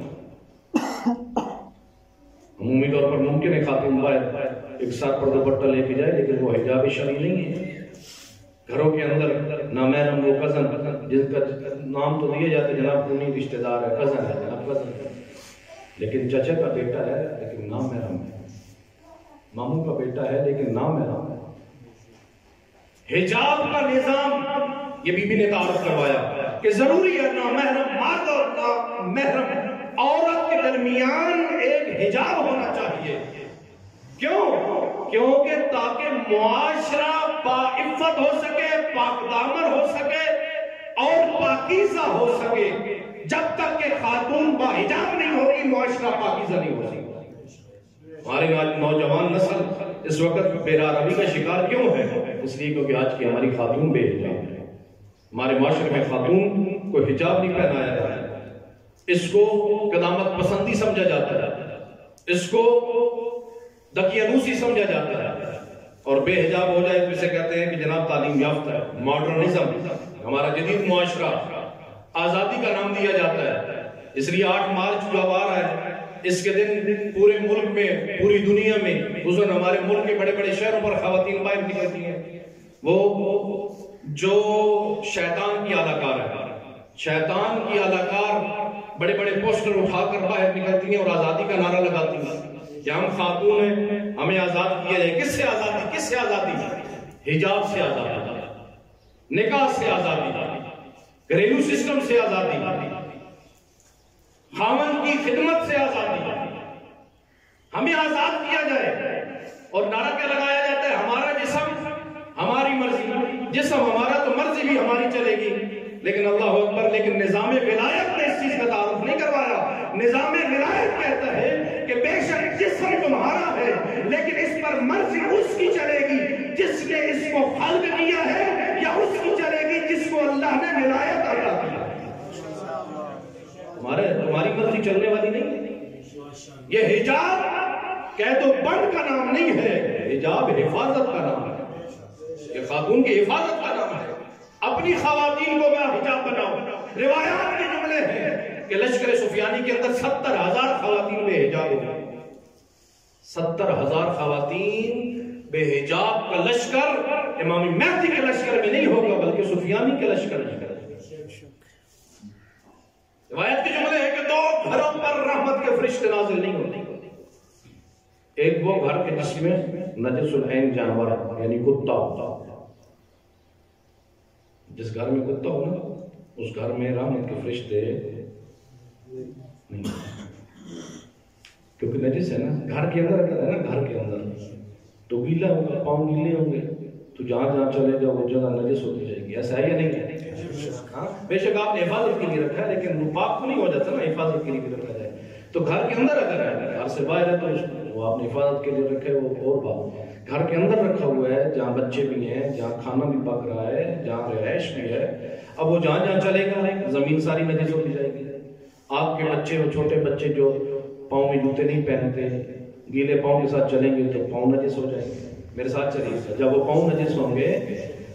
عمومی طور پر ممکن ہے خاتون باہر ایک ساتھ پر دوپٹہ لے کے جائے، لیکن وہ حجاب شرعی نہیں ہے۔ گھروں کے اندر نامحرم وہ کزن جن کا نام تو دیے جاتے جناب خونی رشتہ دار ہے، کزن ہے جناب، کزن ہے، لیکن چچا کا بیٹا ہے لیکن نامحرم ہے، ماموں کا بیٹا ہے لیکن نامحرم ہے۔ حجاب کا نظام یہ بی بی نے تعارف کروایا کہ ضروری ہے نامحرم مرد اور نامحرم عورت کے درمیان ایک حجاب ہونا چاہیے۔ کیوں؟ کیونکہ تاکہ معاشرہ باعفت ہو سکے، پاک دامن ہو سکے اور پاکیزہ ہو سکے۔ جب تک کہ خاتون باحجاب نہیں ہوگی معاشرہ پاکیزہ نہیں ہو سکے۔ ہماری نوجوان نسل اس وقت بے روی کا شکار کیوں ہے؟ اس لیے کیونکہ آج کی ہماری خاتون بے حجاب ہے۔ ہمارے معاشرے میں خاتون کو حجاب نہیں پہنایا جاتا ہے، اس کو قدامت پسندی سمجھا جاتا ہے، اس کو دقیانوسی سمجھا جاتا ہے، اور بے حجاب ہو جائے تو اسے کہتے ہیں کہ جناب تعلیم یافتہ ہے، ماڈرنزم، ہمارا جدید معاشرہ آزادی کا نام دیا جاتا ہے، اس لیے 8 مارچ جو اب آ رہا ہے اس کے دن پورے ملک میں، پوری دنیا میں، خصوصاً ہمارے ملک کے بڑے بڑے شہروں پر خواتین باہر نکلتی ہیں، وہ جو شیطان کی اداکار ہے، شیطان کی اداکار بڑے بڑے پوسٹر اٹھا کر باہر نکلتی ہیں اور آزادی کا نعرہ لگاتی ہیں کہ ہم خاتون ہیں، ہمیں آزاد کیا جائے۔ کس سے آزادی؟ کس سے آزادی؟ حجاب سے آزادی، نکاح سے آزادی، گھریلو سسٹم سے آزادی، خاوند کی خدمت سے آزادی، ہمیں آزاد کیا جائے۔ اور نعرہ کیا لگایا جاتا ہے؟ ہمارا جسم ہماری مرضی، جسم ہمارا تو مرضی بھی ہماری چلے گی۔ لیکن اللہ اکبر، لیکن نظام ولایت نے اس چیز کا تعارف نہیں کروایا۔ نظام ولایت کہتا ہے کہ بے شک جسم تمہارا ہے لیکن اس پر مرضی اس کی چلے گی جس نے اس کو خلق کیا ہے، یا اس کی چلے گی جس کو اللہ نے ولایت عطا کی۔ تمہاری مرضی چلنے والی نہیں۔ یہ حجاب قید و بند کا نام نہیں ہے، حجاب حفاظت کا نام ہے، یہ خاتون کی حفاظت کا نام ہے۔ اپنی خواتین کو میں حجاب بناؤ۔ روایات کے جملے ہیں کہ لشکر سفیانی کے اندر 70,000 خواتین بے حجاب ہو گئی۔ 70,000 خواتین بے حجاب کا لشکر امام مہدی کے لشکر میں نہیں ہوگا بلکہ سفیانی کے لشکر میں ہوگا۔ روایت کے جملے ہیں کہ 2 گھروں پر رحمت کے فرشتے نازل نہیں ہوتے۔ ایک وہ گھر کے جس میں نجس العین جانور یعنی کتا ہوتا، جس گھر میں کتا ہو نا اس گھر میں رحمت کے فرشتے نہیں، کیونکہ نجس ہے نا، گھر کے اندر ہے نا، گھر کے اندر تو گیلا ہوگا، پاؤں گیلے ہوں گے تو جہاں جہاں چلے جاؤ وہ جگہ نجس ہوتی جائے گی۔ ایسا ہے یا نہیں ہے؟ ہاں، بے شک آپ نے حفاظت کے لیے رکھا ہے لیکن وہ پاک تو نہیں ہو جاتا نا، حفاظت کے لیے بھی رکھا جائے۔ تو گھر کے اندر اگر ہے، گھر سے باہر ہے تو وہ آپ نے حفاظت کے لیے رکھے، وہ اور بات۔ گھر کے اندر رکھا ہوا ہے جہاں بچے بھی ہیں، جہاں کھانا بھی پک رہا ہے، جہاں رہائش بھی ہے، اب وہ جہاں جہاں چلے گا زمین ساری نجس ہوتی جائے گی۔ آپ کے بچے، وہ چھوٹے بچے جو پاؤں میں جوتے نہیں پہنتے، گیلے پاؤں کے ساتھ چلیں گے تو پاؤں نجس ہو جائیں گے۔ میرے ساتھ چلیے، جب وہ پاؤں نجس ہوں گے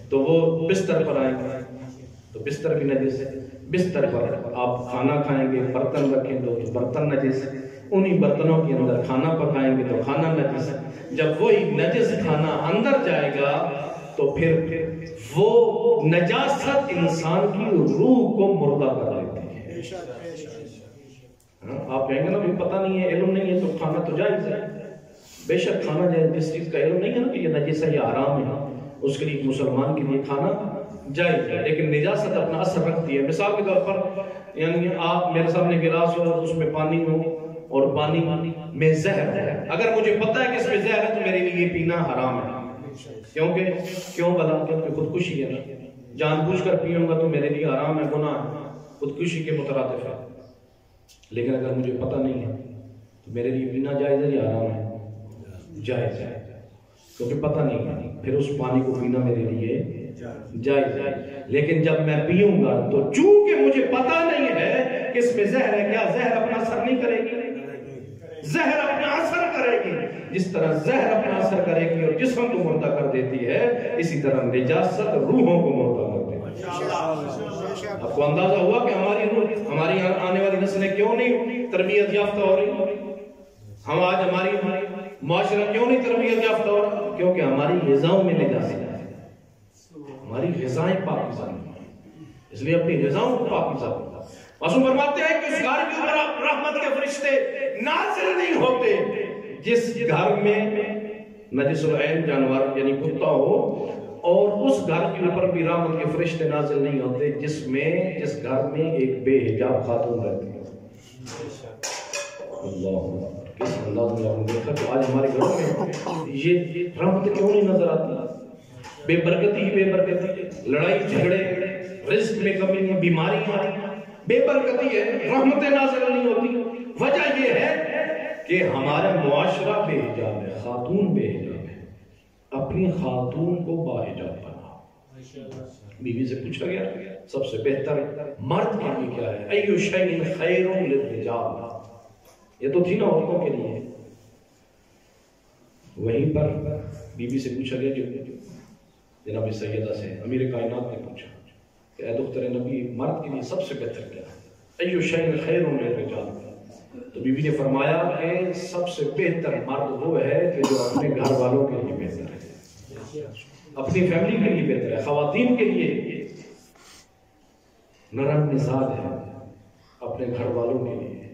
تو وہ بستر پر آئیں گے تو بستر بھی نجس ہے۔ بستر پر آپ کھانا کھائیں گے، برتن رکھیں تو برتن نجس ہے، انہی برتنوں کے اندر کھانا پکائیں گے تو کھانا نجس ہے۔ جب وہی نجس کھانا اندر جائے گا تو پھر وہ نجاست انسان کی روح کو مردہ کر دیتی ہے۔ آپ کہیں گے نا بھی پتہ نہیں ہے، علم نہیں ہے تو کھانا تو جائز ہے۔ بے شک کھانا جائز، جس چیز کا علم نہیں ہے نا کہ یہ نجس ہے یا حرام ہے، اس کے لیے مسلمان کے لیے کھانا جائز ہے، لیکن نجاست اپنا اثر رکھتی ہے۔ مثال کے طور پر یعنی آپ میرے سامنے گلاس ہو اور اس میں پانی ہو اور پانی میں زہر ہے، اگر مجھے پتہ ہے کہ اس میں زہر ہے تو میرے لیے یہ پینا حرام ہے۔ کیوں بلا؟ کیونکہ خودکشی ہے نا، جان بوجھ کر پیوں گا تو میرے لیے حرام ہے، گناہ ہے، خودکشی کے مترادف ہے۔ لیکن اگر مجھے پتہ نہیں ہے تو میرے لیے پینا جائز ہے یا حرام ہے؟ جائز ہے، کیونکہ پتہ نہیں ہے، پھر اس پانی کو پینا میرے لیے جائز ہے۔ لیکن جب میں پیوں گا تو چونکہ مجھے پتہ نہیں ہے کہ اس میں زہر ہے، کیا زہر اپنا اثر نہیں کرے گی؟ زہر اپنا اثر کرے گی، جس طرح زہر اپنا اثر کرے گی اور جسم کو مردہ کر دیتی ہے، اسی طرح نجاست روحوں کو مردہ کر دیتی ہے۔ آپ کو اندازہ ہوا کہ ہماری روح، ہماری آنے والی نسلیں کیوں نہیں تربیت یافتہ ہو رہی؟ ہم آج ہماری معاشرہ کیوں نہیں تربیت یافتہ ہو رہا؟ کیونکہ ہماری غذاؤں میں نجاست ہے، ہماری غذائیں پاکیزہ نہیں ہیں، اس لیے اپنی غذاؤں کو پاکیزہ کرنا۔ معصوم فرماتے ہیں کہ اس گھر کے اوپر رحمت کے فرشتے نازل نہیں ہوتے جس گھر میں نجس العین جانور یعنی کتا ہو، اور اس گھر کے اوپر بھی رحمت کے فرشتے نازل نہیں ہوتے جس گھر میں ایک بے حجاب خاتون رہتی ہے۔ اللہ، کس انداز میں آپ نے دیکھا کہ آج ہمارے گھروں میں یہ رحمت کیوں نہیں نظر آتی؟ بے برکتی ہی بے برکتی، لڑائی جھگڑے، رزق میں کمی، بیماریاں، بے برکتی ہے، رحمتیں نازل نہیں ہوتی۔ وجہ یہ ہے کہ ہمارا معاشرہ بے حجاب ہے، خاتون بے حجاب ہے۔ اپنی خاتون کو باحجاب بنا۔ بیوی سے پوچھا گیا سب سے بہتر مرد کے لیے کیا ہے؟ ایو شیء خیر للرجال، یہ تو تھی نا عورتوں کے لیے۔ وہیں پر بیوی سے پوچھا گیا کہ جناب سیدہ سے، امیر کائنات نے پوچھا کہ اے دختر نبی مرد کے لیے سب سے بہتر کیا ہے؟ ایو شیء خیر للرجال، تو بی بی نے فرمایا کہ سب سے بہتر مرد وہ ہے کہ جو اپنے گھر والوں کے لیے بہتر ہے، اپنی فیملی کے لیے بہتر ہے، خواتین کے لیے نرم مزاج ہے، اپنے گھر والوں کے لیے،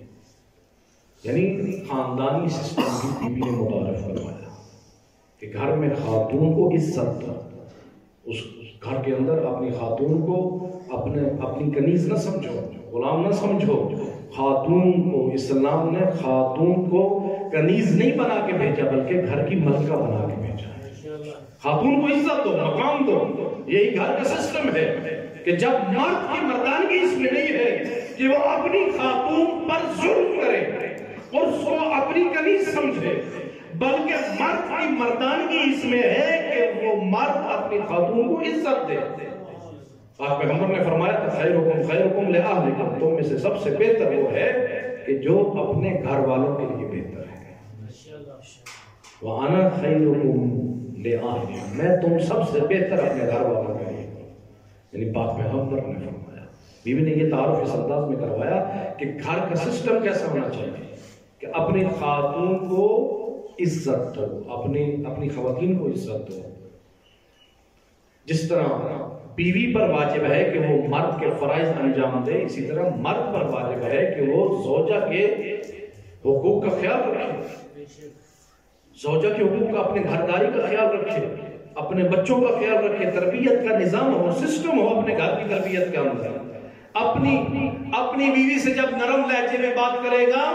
یعنی خاندانی سسٹم بھی بی بی نے متعارف کروایا کہ گھر میں خاتون کو عزت دو، اس گھر کے اندر اپنی خاتون کو اپنی کنیز نہ سمجھو، غلام نہ سمجھو، خاتون کو اسلام نے خاتون کو کنیز نہیں بنا کے بھیجا بلکہ گھر کی ملکہ بنا کے بھیجا، خاتون کو عزت دو، مقام دو، یہی گھر کا سسٹم ہے کہ جب مرد کی مردانگی اس میں نہیں ہے کہ وہ اپنی خاتون پر ظلم کرے اور اس کو اپنی کنیز سمجھے، بلکہ مرد کی مردانگی اس میں ہے کہ وہ مرد اپنی خاتون کو عزت دے۔ آج پیغمبر نے فرمایا تھا خیرکم خیرکم لأہلکم، تم میں سے سب سے بہتر وہ ہے کہ جو اپنے گھر والوں کے لیے بہتر ہے۔ وَأَنَا خَيْرُكُمْ لِأَهْلِي، میں تم سب سے بہتر اپنے گھر والوں کے لیے، یعنی پاک پیغمبر نے فرمایا۔ بی بی نے یہ تعارف اس انداز میں کروایا کہ گھر کا سسٹم کیسا ہونا چاہیے کہ اپنی خاتون کو عزت دو، اپنی خواتین کو عزت دو، جس طرح بیوی پر واجب ہے کہ وہ مرد کے فرائض انجام دے، اسی طرح مرد پر واجب ہے کہ وہ زوجہ کے حقوق کا خیال رکھے، زوجہ کے حقوق کا، اپنے گھرداری کا خیال رکھے، اپنے بچوں کا خیال رکھے، تربیت کا نظام ہو، سسٹم ہو اپنے گھر کی تربیت کے اندر۔ اپنی بیوی سے جب نرم لہجے میں بات کرے گا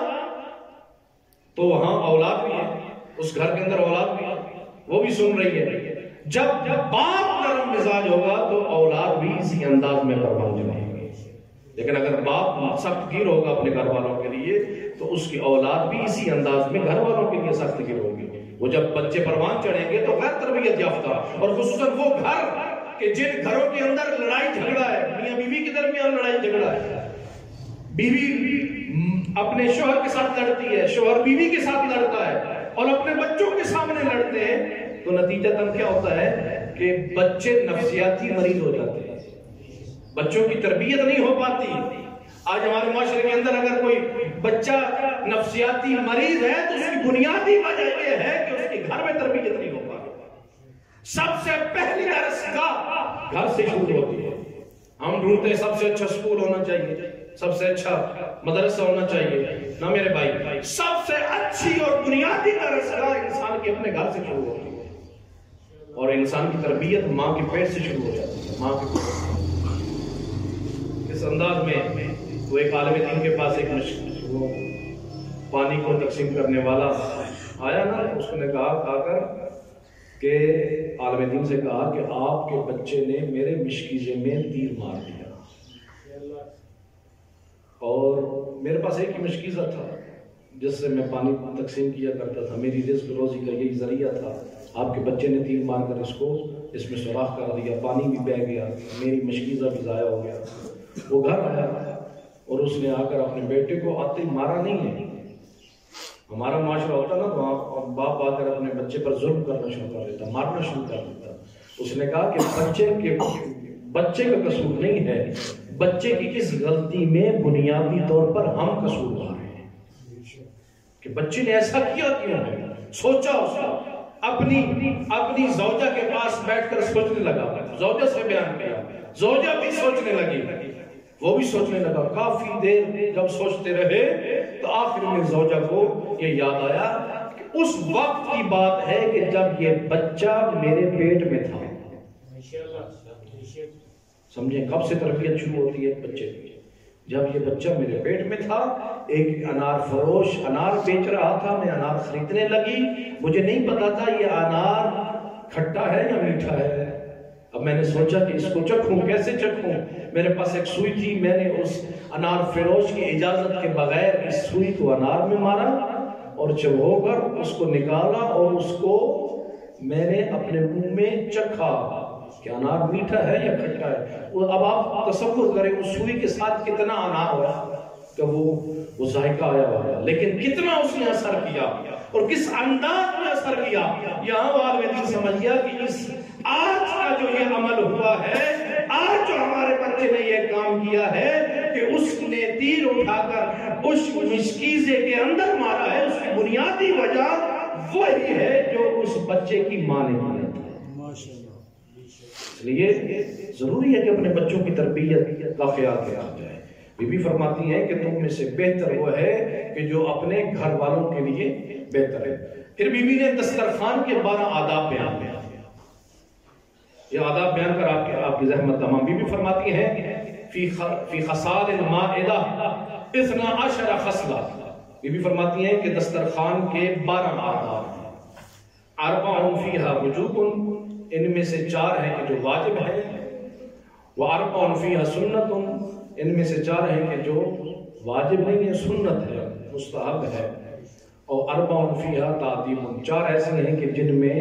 تو وہاں اولاد بھی ہے، اس گھر کے اندر اولاد بھی ہے، وہ بھی سن رہی ہے۔ جب باپ نرم مزاج ہوگا تو اولاد بھی اسی انداز میں پروان چلائے گی، لیکن اگر باپ سخت گیر ہوگا اپنے گھر والوں کے لیے تو اس کی اولاد بھی اسی انداز میں گھر والوں کے لیے سخت گیر ہوگی۔ وہ جب بچے پروان چڑھیں گے تو غیر تربیت یافتہ، اور خصوصاً وہ گھر کہ جن گھروں کے اندر لڑائی جھگڑا ہے، میاں بیوی کے درمیان لڑائی جھگڑا ہے، بیوی اپنے شوہر کے ساتھ لڑتی ہے، شوہر بیوی کے ساتھ لڑتا ہے اور اپنے بچوں کے سامنے لڑتے ہیں، تو نتیجتاً کیا ہوتا ہے کہ بچے نفسیاتی مریض ہو جاتے ہیں، بچوں کی تربیت نہیں ہو پاتی۔ آج ہمارے معاشرے کے اندر اگر کوئی بچہ نفسیاتی مریض ہے تو اس کی بنیادی وجہ یہ ہے کہ اس کے گھر میں تربیت نہیں ہو پاتی۔ سب سے پہلی درسگاہ گھر سے شروع ہوتی ہے۔ ہم ڈھونڈتے ہیں سب سے اچھا سکول ہونا چاہیے، سب سے اچھا مدرسہ ہونا چاہیے، نہ میرے بھائی، سب سے اچھی اور بنیادی درسگاہ انسان کے اپنے گھر سے شروع ہوتی ہے، اور انسان کی تربیت ماں کے پیٹ سے شروع ہو جاتی ہے، ماں کے پیٹ۔ اس انداز میں وہ ایک عالم دین کے پاس وہ پانی کو تقسیم کرنے والا آیا نا، اس نے کہا کر کہ عالم دین سے کہا کہ آپ کے بچے نے میرے مشکیزے میں تیر مار دیا، اور میرے پاس ایک ہی مشکیزہ تھا جس سے میں پانی تقسیم کیا کرتا تھا، میری رزق روزی کا یہی ذریعہ تھا، آپ کے بچے نے تیر مار کر اس میں سوراخ کر دیا، پانی بھی بہہ گیا، میری مشکیزہ بھی ضائع ہو گیا۔ وہ گھر آیا اور اس نے آ کر اپنے بیٹے کو آتے ہی مارا نہیں ہے۔ ہمارا معاشرہ ہوتا نا تو باپ آ کر اپنے بچے پر ظلم کرنا شروع کر دیتا، مارنا شروع کر دیتا۔ اس نے کہا کہ بچے کا قصور نہیں ہے، بچے کی اس غلطی میں بنیادی طور پر ہم قصوروار ہیں کہ بچے نے ایسا کیا کیوں ہے۔ سوچا اس کا، اپنی زوجہ کے پاس بیٹھ کر سوچنے لگا، زوجہ سے بیان کیا، زوجہ بھی سوچنے لگی، وہ بھی سوچنے لگا۔ کافی دیر جب سوچتے رہے تو آخر میں زوجہ کو یہ یاد آیا کہ اس وقت کی بات ہے کہ جب یہ بچہ میرے پیٹ میں تھا۔ سمجھیں کب سے تربیت شروع ہوتی ہے بچے کی؟ جب یہ بچہ میرے پیٹ میں تھا، ایک انار فروش انار بیچ رہا تھا، میں انار خریدنے لگی، مجھے نہیں پتا تھا یہ انار کھٹا ہے یا میٹھا ہے۔ اب میں نے سوچا کہ اس کو چکھوں، کیسے چکھوں؟ میرے پاس ایک سوئی تھی، میں نے اس انار فروش کی اجازت کے بغیر اس سوئی کو انار میں مارا اور چبھو کر اس کو نکالا اور اس کو میں نے اپنے منہ میں چکھا کہ انار میٹھا ہے یا کھٹا ہے۔ اب آپ تصور کریں اس سوئی کے ساتھ کتنا انار ہوا کہ وہ ذائقہ آیا ہوگا، لیکن کتنا اس نے اثر کیا اور کس انداز میں اثر کیا۔ یہاں عالم دین سمجھ گیا کہ اس آج کا جو یہ عمل ہوا ہے، آج جو ہمارے بچے نے یہ کام کیا ہے کہ اس نے تیر اٹھا کر اس مشکیزے کے اندر مارا ہے، اس کی بنیادی وجہ وہی ہے جو اس بچے کی ماں نے کیا تھا۔ اس لیے ضروری ہے کہ اپنے بچوں کی تربیت کا خیال کیا جائے۔ بی بی فرماتی ہیں کہ تم میں سے بہتر وہ ہے کہ جو اپنے گھر والوں کے لیے بہتر ہے۔ پھر بی بی نے دسترخوان کے 12 آداب بیان کیا، یہ آداب بیان کر آپ کی زحمت تمام۔ بی بی فرماتی ہیں فی خصال المائدہ 12 خصلہ، بی بی فرماتی ہیں کہ دسترخوان کے 12 آداب ہیں۔ 4 فیہا وجوب، ان میں سے 4 ہیں کہ جو واجب ہے، و4 فیہا سنت، ان میں سے 4 ہیں کہ جو واجب نہیں ہے، سنت ہے، مستحب ہے، اور 4 فیہا تعدیب، 4 ایسے ہیں کہ جن میں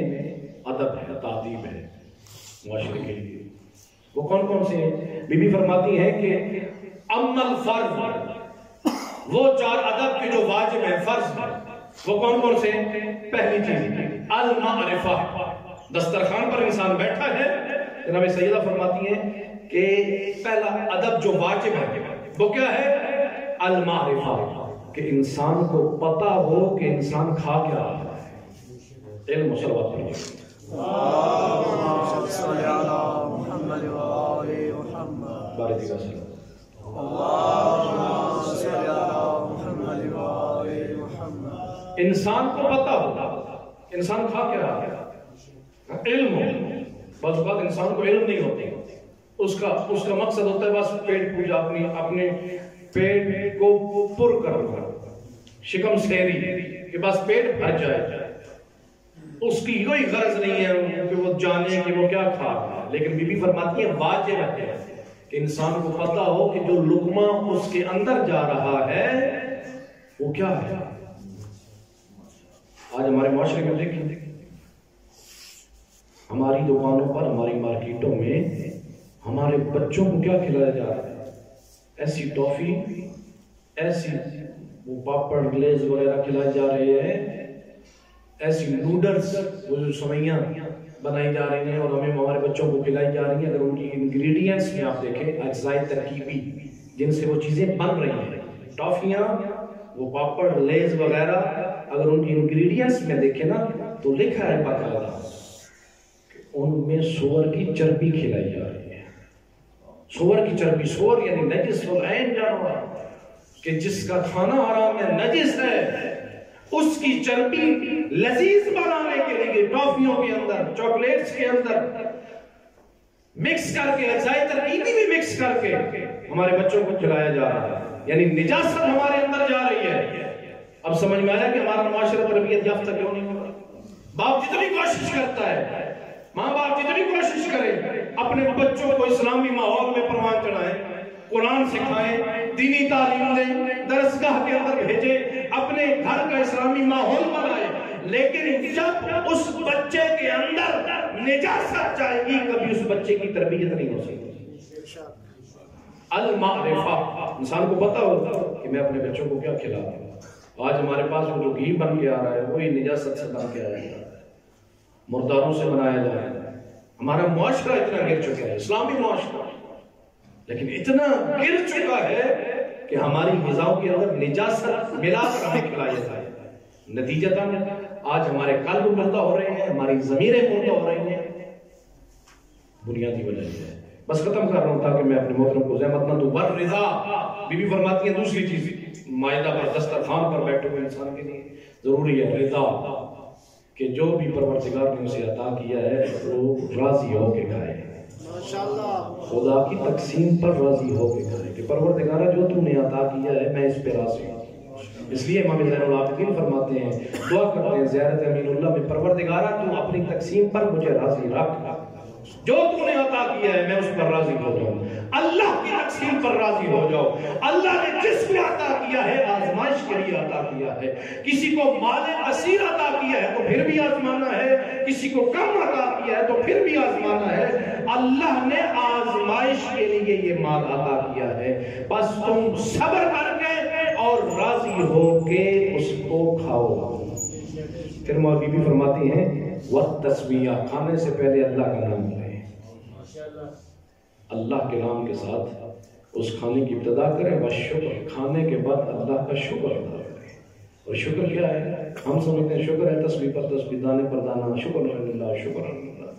ادب ہے، تعدیب ہے معاشرے کے لیے۔ وہ کون کون سے ہیں؟ بی بی فرماتی ہیں کہ اما الفرض، وہ 4 ادب کے جو واجب ہیں، فرض ہیں، وہ کون کون سے ہیں؟ پہلی چیز المعرفہ، دسترخوان پر انسان بیٹھا ہے، جناب سیدہ فرماتی ہیں کہ پہلا ادب جو واجب ہے وہ کیا ہے؟ المعرفہ، کہ انسان کو پتا ہو کہ انسان کھا کیا رہا ہے۔ علم و صلوات پڑھیے۔ اللهم صل على محمد وآل محمد بارک اللہ صلی اللهم صل على محمد وآل محمد۔ انسان کو پتا ہوتا انسان کھا کیا رہا ہے، علم ہو۔ بعض اوقات انسان کو علم نہیں ہوتی، اس کا مقصد ہوتا ہے بس پیٹ پوجا، اپنے پیٹ کو پر کرنا، شکم سیری، کہ بس پیٹ بھر جائے، اس کی کوئی غرض نہیں ہے کہ وہ جانے کہ وہ کیا کھا رہا ہے۔ لیکن بی بی فرماتی ہے واجب ہے کہ انسان کو پتا ہو کہ جو لقمہ اس کے اندر جا رہا ہے وہ کیا ہے۔ آج ہمارے معاشرے میں دیکھیں، ہماری دکانوں پر، ہماری مارکیٹوں میں ہمارے بچوں کو کیا کھلایا جا رہا ہے؟ ایسی ٹافی، ایسی وہ پاپڑ گلیز وغیرہ کھلائے جا رہے ہیں، ایسی نوڈلز وہ جو سوئیاں بنائی جا رہی ہیں اور ہمارے بچوں کو کھلائی جا رہی ہیں۔ اگر ان کی انگریڈینٹس میں آپ دیکھیں، اجزائے ترکیبی جن سے وہ چیزیں بن رہی ہیں، ٹافیاں، وہ پاپڑ لیز وغیرہ، اگر ان کی انگریڈینٹس میں دیکھیں نا تو لکھا ہے باقاعدہ کہ ان میں سور کی چربی کھلائی جا رہی ہے۔ سور کی چربی، سور یعنی نجس والعین جانور، کہ جس کا کھانا حرام ہے، نجس ہے، اس کی چربی لذیذ بنانے کے لیے ٹافیوں کے اندر، چاکلیٹس کے اندر مکس کر کے، اجزائے ترکیبی بھی مکس کر کے ہمارے بچوں کو کھلایا جا رہا ہے، یعنی نجاست ہمارے اندر جا رہی ہے۔ اب سمجھ میں آیا کہ ہمارا معاشرہ تربیت یافتہ کیوں نہیں ہو رہا؟ باپ جتنی کوشش کرتا ہے، ماں باپ جتنی کوشش کرے اپنے بچوں کو اسلامی ماحول میں پروان چڑھائیں، قرآن سکھائیں، دینی تعلیم دیں، درسگاہ کے اندر بھیجیں، اپنے گھر کا اسلامی ماحول بنائے، لیکن جب اس بچے کے اندر نجاست جائے گی کبھی اس بچے کی تربیت نہیں ہو سکتی۔ المعرفہ، انسان کو پتا ہوتا کہ میں اپنے بچوں کو کیا کھلا رہا ہوں۔ آج ہمارے پاس وہ جو گھی بن کے آ رہا ہے وہی نجاست سے بن کے آ رہا ہے، مرداروں سے بنایا جا رہا ہے۔ ہمارا معاشرہ اتنا گر چکا ہے، اسلامی معاشرہ لیکن اتنا گر چکا ہے کہ ہماری غذاؤں کے اندر نجاست ملا کر ہمیں کھلایا جائے۔ نتیجتاً آج ہمارے قلب مردہ ہو رہے ہیں، ہماری ضمیریں مردہ ہو رہی ہیں، بنیادی وجہ یہ ہے۔ بس ختم کر رہا ہوں تاکہ میں اپنے محترم کو زحمت نہ دوں۔ والرضا، بی بی فرماتی ہیں دوسری چیز، مائدہ پر، دسترخوان پر بیٹھے ہوئے انسان کے لیے ضروری ہے رضا، کہ جو بھی پروردگار نے اسے عطا کیا ہے وہ راضی ہو کے کھائے، خدا کی تقسیم پر راضی ہو کے کھائے، کہ پروردگارہ جو تو نے عطا کیا ہے میں اس پہ راضی ہوں۔ اس لیے امام زین العابدین فرماتے ہیں، دعا کرتے ہیں زیارت امین اللہ میں، پروردگارہ تو اپنی تقسیم پر مجھے راضی رکھ، جو تو نے عطا کیا ہے میں اس پر راضی ہو جاؤں، اللہ کی تقسیم پر راضی ہو جاؤ۔ اللہ نے جس کو عطا کیا ہے آزمائش کے لیے عطا کیا ہے، کسی کو مال کثیر عطا کیا ہے تو پھر بھی آزمانا ہے، کسی کو کم عطا کیا ہے تو پھر بھی آزمانا ہے۔ اللہ نے آزمائش کے لیے یہ مال عطا کیا ہے، بس تم صبر کر کے اور راضی ہو کے اس کو کھاؤ۔ پھر ماں بی بی فرماتی ہیں وقت تسمیہ، کھانے سے پہلے اللہ کا نام لیں۔ اللہ کے نام کے ساتھ اس کھانے کی ابتدا کریں، بس شکر، کھانے کے بعد اللہ کا شکر ادا کریں۔ اور شکر کیا ہے؟ ہم سمجھتے ہیں شکر ہے تسبیح پر تسبیح، دانے پر دانہ، شکر الحمدللہ، شکر الحمدللہ،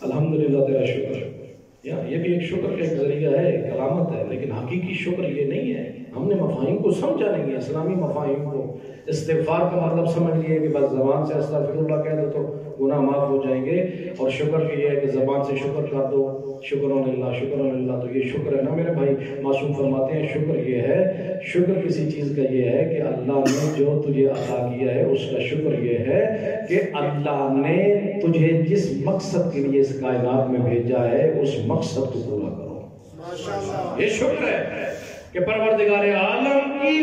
الحمدللہ تیرا شکر۔ یہ بھی ایک شکر کا ایک ذریعہ ہے، ایک علامت ہے، لیکن حقیقی شکر یہ نہیں ہے۔ ہم نے مفاہیم کو سمجھا نہیں ہے، اسلامی مفاہیم کو۔ استغفار کا مطلب سمجھ لیے کہ بس زبان سے استغفر اللہ کہہ دو تو گناہ معاف ہو جائیں گے، اور شکر کے یہ ہے کہ زبان سے شکر کر دو، شکر للہ، شکر للہ، تو یہ شکر ہے نا میرے بھائی۔ معصوم فرماتے ہیں شکر یہ ہے، شکر کسی چیز کا یہ ہے کہ اللہ نے جو تجھے عطا کیا ہے اس کا شکر یہ ہے کہ اللہ نے تجھے جس مقصد کے لیے اس کائنات میں بھیجا ہے اس مقصد کو پورا کرو۔ یہ شکر ہے کہ پروردگار عالم کی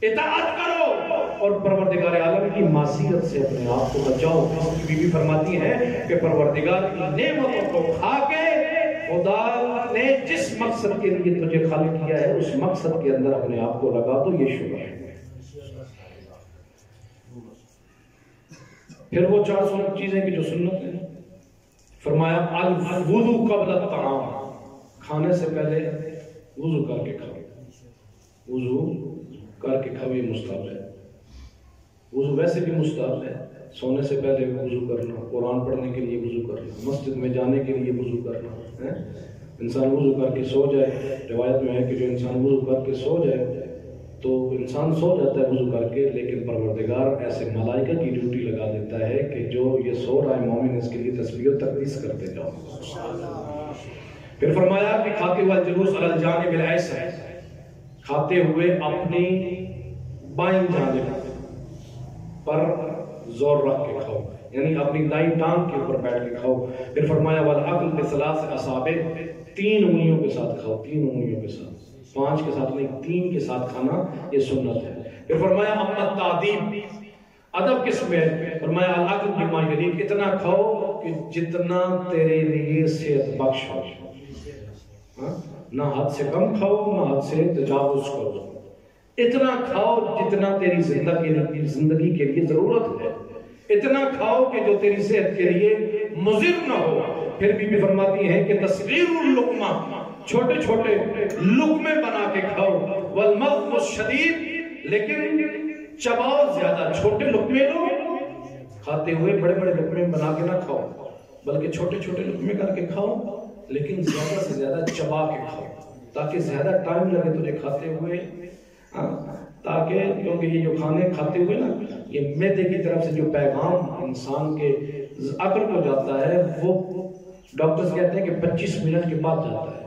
اطاعت کرو اور پروردگار عالم کی معصیت سے اپنے آپ کو بچاؤ۔ اس کی بیوی فرماتی ہے کہ پروردگار کی نعمتوں کو کھا کے خدا نے جس مقصد کے لیے تجھے خلق کیا ہے اس مقصد کے اندر اپنے آپ کو لگا تو یہ شکر ہے۔ پھر وہ 4 چیزیں کی جو سنت ہیں، فرمایا الوضو قبل الطعام، کھانے سے پہلے وضو کر کے کھاؤ۔ وضو کر کے کھاؤ، یہ مستحب ہے۔ وضو ویسے بھی مستحب ہے، سونے سے پہلے وضو کرنا، قرآن پڑھنے کے لیے وضو کرنا، مسجد میں جانے کے لیے وضو کرنا۔ انسان وضو کر کے سو جائے، روایت میں ہے کہ جو انسان وضو کر کے سو جائے تو انسان سو جاتا ہے وضو کر کے، لیکن پروردگار ایسے ملائکہ کی ڈیوٹی لگا دیتا ہے کہ جو یہ سو رہا ہے مومن، اس کے لیے تسبیح و تقدیس کرتے جاؤ۔ پھر فرمایا کہ کھاتے ہوئے جلوس علی الجانب الایسر، کھاتے ہوئے اپنی بائیں جانب پر زور رکھ کے کھاؤ، یعنی اپنی دائیں ٹانگ کے اوپر بیٹھ کے کھاؤ۔ پھر فرمایا والاکل بثلاث اصابع، 3 انگلیوں کے ساتھ کھاؤ، 3 انگلیوں کے ساتھ، 5 کے ساتھ نہیں، 3 کے ساتھ کھانا یہ سنت ہے۔ پھر فرمایا اما التعدیب، ادب کس میں؟ فرمایا الاکل بما یلیک، اتنا کھاؤ کہ جتنا تیرے لیے صحت بخش ہو، نہ حد سے کم کھاؤ نہ حد سے تجاوز کرو، اتنا کھاؤ جتنا تیری زندگی کے لیے ضرورت ہے، اتنا کھاؤ کہ جو تیری صحت کے لیے مضر نہ ہو۔ پھر بھی فرماتی ہیں کہ تصغیر اللقمہ، چھوٹے چھوٹے لقمے بنا کے کھاؤ، والمضغ الشدید، لیکن چباؤ زیادہ، چھوٹے لقمے لو، کھاتے ہوئے بڑے بڑے لقمے بنا کے نہ کھاؤ، بلکہ چھوٹے چھوٹے لقمے کر کے کھاؤ، لیکن زیادہ سے زیادہ چبا کے کھاؤ، تاکہ زیادہ ٹائم لگے تجھے کھاتے ہوئے، تاکہ کیونکہ یہ جو کھانے کھاتے ہوئے نا، یہ معدے کی طرف سے جو پیغام انسان کے عقل کو جاتا ہے وہ ڈاکٹرز کہتے ہیں کہ 25 منٹ کے بعد جاتا ہے۔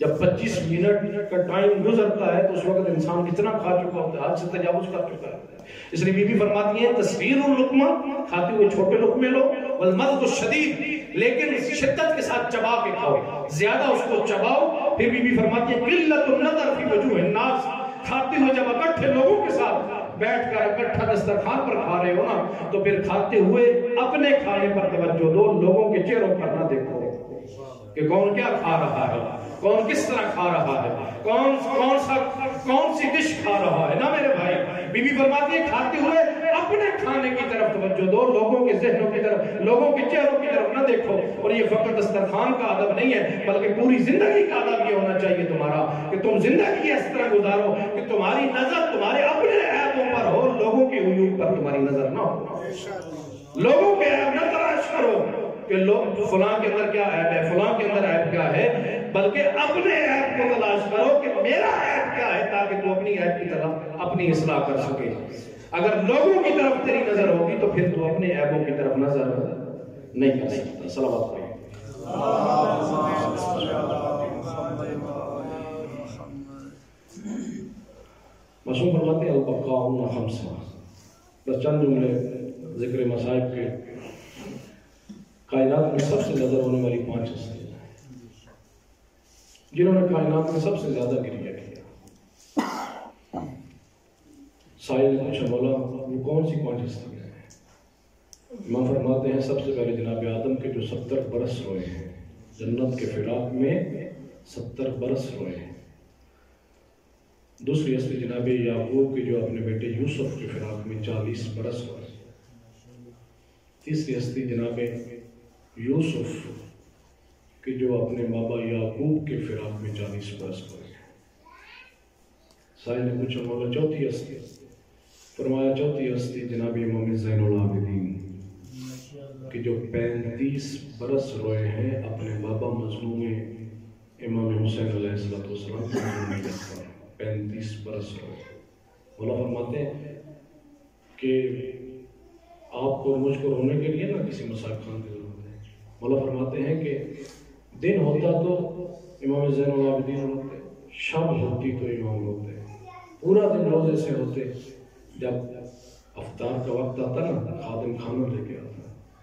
جب 25 منٹ کا ٹائم گزرتا ہے تو اس وقت انسان کتنا کھا چکا ہوتا ہے، حد سے تجاوز کر چکا ہے۔ اس لیے بی بی فرماتی ہیں تصغیر اللقمہ، کھاتے ہوئے چھوٹے لقمے لو، والمضغ الشدید، لیکن شدت کے ساتھ چبا کے کھاؤ، زیادہ اس کو چباؤ۔ پھر بی بی فرماتی ہے قلت النظر فی وجوہ الناس، کھاتے ہوئے جب اکٹھے لوگوں کے ساتھ بیٹھ کر اکٹھا دسترخوان پر کھا رہے ہو نا، تو پھر کھاتے ہوئے اپنے کھانے پر توجہ دو، لوگوں کے چہروں پر نہ دیکھو کہ کون کیا کھا رہا ہے، کون کس طرح کھا رہا ہے، کون سی ڈش کھا رہا ہے، نا میرے بھائی۔ بی بی فرماتی ہے کھاتے ہوئے اپنے کھانے کی طرف توجہ دو، لوگوں کے ذہنوں کی طرف، لوگوں کے چہروں کی طرف نہ دیکھو۔ اور یہ فقط دسترخوان کا ادب نہیں ہے، بلکہ پوری زندگی کا ادب یہ ہونا چاہیے تمہارا کہ تم زندگی اس طرح گزارو کہ تمہاری نظر تمہارے اپنے عیبوں پر ہو، لوگوں کے عیوب پر تمہاری نظر نہ ہو۔ لوگوں کے عیب نہ تلاش کرو کہ لوگ فلاں کے اندر کیا عیب ہے، فلاں کے اندر عیب کیا ہے، بلکہ اپنے عیب کو تلاش کرو کہ میرا عیب کیا ہے، تاکہ تو اپنی عیب کی طرف اپنی اصلاح کر سکے۔ اگر لوگوں کی طرف تیری نظر ہوگی تو پھر تو اپنے عیبوں کی طرف نظر نہیں کر سکتا۔ صلوات پڑھیں۔ معصوم فرماتے ہیں البقاء خمسہ، بس چند جملے ذکر مصائب کے۔ کائنات میں سب سے زیادہ رونے والی 5 ہستیاں ہیں جنہوں نے کائنات میں سب سے زیادہ گریہ کیا۔ سائل نے پوچھا مولا وہ کون سی 5 ہستیاں ہیں؟ امام فرماتے ہیں سب سے پہلے جناب آدم کے جو 70 برس روئے ہیں، جنت کے فراق میں 70 برس روئے ہیں۔ دوسری ہستی جناب یعقوب کے جو اپنے بیٹے یوسف کے فراق میں 40 برس روئے۔ تیسری ہستی جناب یوسف کہ جو اپنے بابا یعقوب کے فراق میں 40 برس پڑے. سائل نے پوچھا مولا چوتھی ہستی؟ فرمایا چوتھی ہستی جناب امام زین العابدین کہ جو 35 برس روئے ہیں اپنے بابا مظلوم امام حسین علیہ السلام کی مظلومیت پر. 35 برس روئے. مولا فرماتے ہیں کہ آپ کو اور مجھ کو رونے کے لیے نہ کسی مساق خان کی ضرورت ہے. مولا فرماتے ہیں کہ دن ہوتا تو امام زین العابدین روتے، شب ہوتی تو امام روتے، پورا دن روزے سے ہوتے. جب افطار کا وقت آتا نا خادم کھانا لے کے آتا،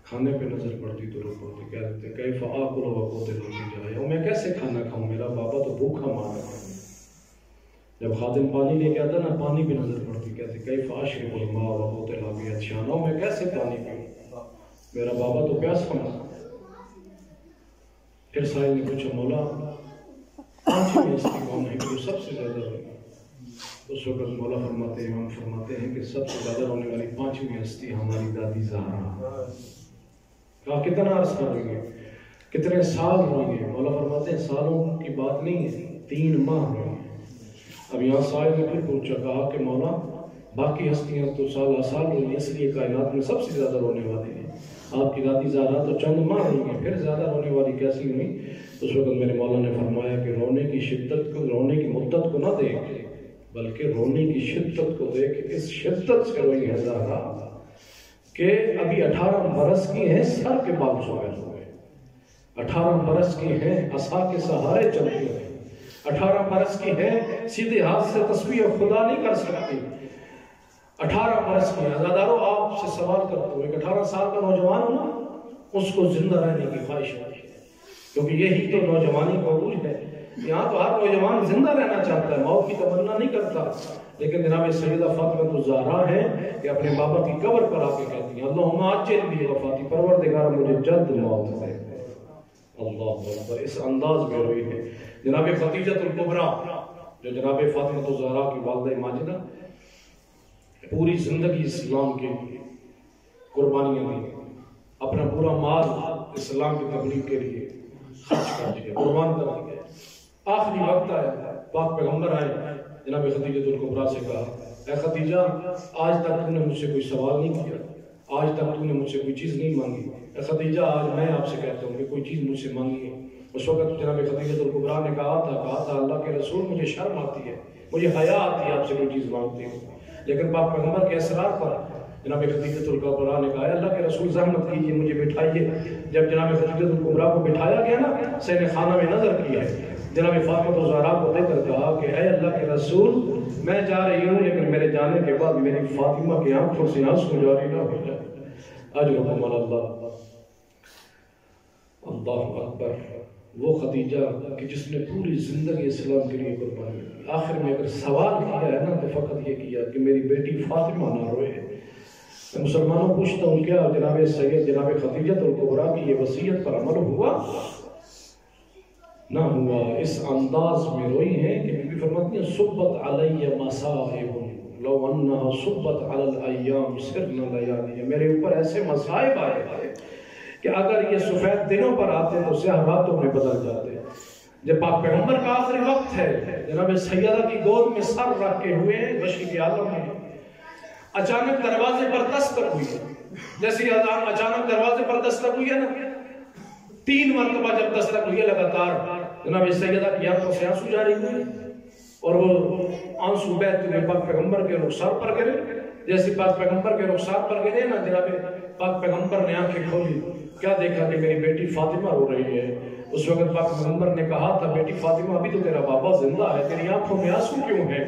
کھانے پہ نظر پڑتی تو رو پڑتے، کہہ دیتے کیف آکل وقوت روٹی جائے، میں کیسے کھانا کھاؤں، میرا بابا تو بھوکا مار رہا ہے. جب خادم پانی لے کے آتا نا پانی پہ نظر پڑتی، کہتے کیف اشرب الماء وقوت الابیت شانہ، میں کیسے پانی پیوں، میرا بابا تو پیاس مار. پھر سائل نے پوچھا مولا پانچویں ہستی کون ہے کہ سب سے زیادہ روئی؟ اس وقت مولا فرماتے امام فرماتے ہیں کہ سب سے زیادہ رونے والی پانچویں ہستی ہماری دادی زہرا. کہا کتنا عرصہ روئیں گے، کتنے سال روئیں گے؟ مولا فرماتے ہیں سالوں کی بات نہیں ہے، 3 ماہ روئیں گے. اب یہاں سائل نے پھر پوچھا، کہا کہ مولا باقی ہستیاں تو سال سال روئی، اس لیے کائنات میں سب سے زیادہ رونے والی ہیں، آپ کی دادی زہرا تو چند ماہ ہوئی ہیں، پھر زیادہ رونے والی کیسی ہوئی؟ اس وقت میرے مولا نے فرمایا کہ رونے کی شدت کو، رونے کی مدت کو نہ دیکھ بلکہ رونے کی شدت کو دیکھ. اس شدت سے روئی ہے زہرا کہ ابھی 18 برس کی ہیں، سر کے بال سوئے ہوئے، 18 برس کی ہیں، عصا کے سہارے چلتی ہیں، 18 برس کی ہیں، سیدھے ہاتھ سے تسبیح خدا نہیں کر سکتی. 18 برس کی. عزادارو آپ سے سوال کرتا ہوں، ایک 18 سال کا نوجوان ہونا اس کو زندہ رہنے کی خواہش ہوتی ہے، کیونکہ یہی تو نوجوانی کا عروج ہے. یہاں تو ہر نوجوان زندہ رہنا چاہتا ہے، موت کی تمنا نہیں کرتا. لیکن جناب سیدہ فاطمہ الزہرا ہے کہ اپنے بابا کی قبر پر آ کے کہتی ہیں اللہم عجل بی وفاتی، پروردگار مجھے جلد موت دے. اللہ اکبر. اس انداز میں روئی ہے. جناب ختیجہ الکبریٰ جو جناب فاطمہ الزہرا کی والدہ ماجدہ، پوری زندگی اسلام کی قربانیاں دی، اپنا پورا مال اسلام کی تبلیغ کے لیے خرچ کر دیا، قربان کر دیا. آخری وقت آیا، پاک پیغمبر آئے، جناب ختیجہ الکبریٰ سے کہا اے ختیجہ آج تک تم نے مجھ سے کوئی سوال نہیں کیا، آج تک تم نے مجھ سے کوئی چیز نہیں مانگی، اے ختیجہ آج میں آپ سے کہتا ہوں کہ کوئی چیز مجھ سے مانگی ہے. اس وقت جناب ختیجہ الکبریٰ نے کہا تھا اللہ کے رسول مجھے شرم آتی ہے، مجھے حیا آتی ہے آپ سے کوئی چیز مانگتی ہوں. لیکن پاک پیغمبر کے اصرار پر جناب ختیجہ الکبریٰ نے کہا اللہ کے رسول زحمت کیجیے مجھے بٹھائیے. جب جناب ختیجہ الکبریٰ کو بٹھایا گیا نا، سین خانہ میں نظر کی ہے، جناب فاطمہ الزہرا کو دیکھ کر کہا کہ اے اللہ کے رسول میں جا رہی ہوں لیکن میرے جانے کے بعد میری فاطمہ کی آنکھوں سے آنسو جاری نہ ہو جائے. اجرکم اللہ. اللہ اکبر. وہ خدیجہ کہ جس نے پوری زندگی اسلام کے لیے قربانی کی، آخر میں اگر سوال کیا ہے نا تو فقط یہ کیا کہ میری بیٹی فاطمہ نہ روئے. میں مسلمانوں پوچھتا ہوں کیا جناب سید جناب ختیجہ الکبریٰ کی یہ وصیت پر عمل ہوا؟ نہ ہوا. اس انداز میں روئی ہیں کہ بی بی فرماتی ہیں صبت علی مصائب لو انہا صبت علی الایام سرن لیالی، میرے اوپر ایسے مصائب آئے تھے کہ اگر یہ سفید دنوں پر آتے تو سیاہ راتوں میں بدل جاتے. جب پاک پیغمبر کا آخری وقت ہے، جناب سیدہ کی گود میں سر رکھ کے ہوئے ہیں غشی کے عالم میں، اچانک دروازے پر دستک ہوئی ہے. جیسے اچانک دروازے پر دستک ہوئی ہے نا، 3 مرتبہ جب دستک ہوئی ہے لگاتار، جناب سیدہ کی آنکھوں سے آنسو جاری ہوئے اور وہ آنسو بہتے ہوئے پاک پیغمبر کے رخسار پر گرے. جیسے پاک پیغمبر کے رخسار پر گرے نا، جناب پاک پیغمبر نے آنکھیں کھولی، کیا دیکھا کہ میری بیٹی فاطمہ رو رہی ہے. اس وقت پاک پیغمبر نے کہا تھا بیٹی فاطمہ ابھی تو تیرا بابا زندہ ہے، تیری آنکھوں میں آنسو کیوں ہیں؟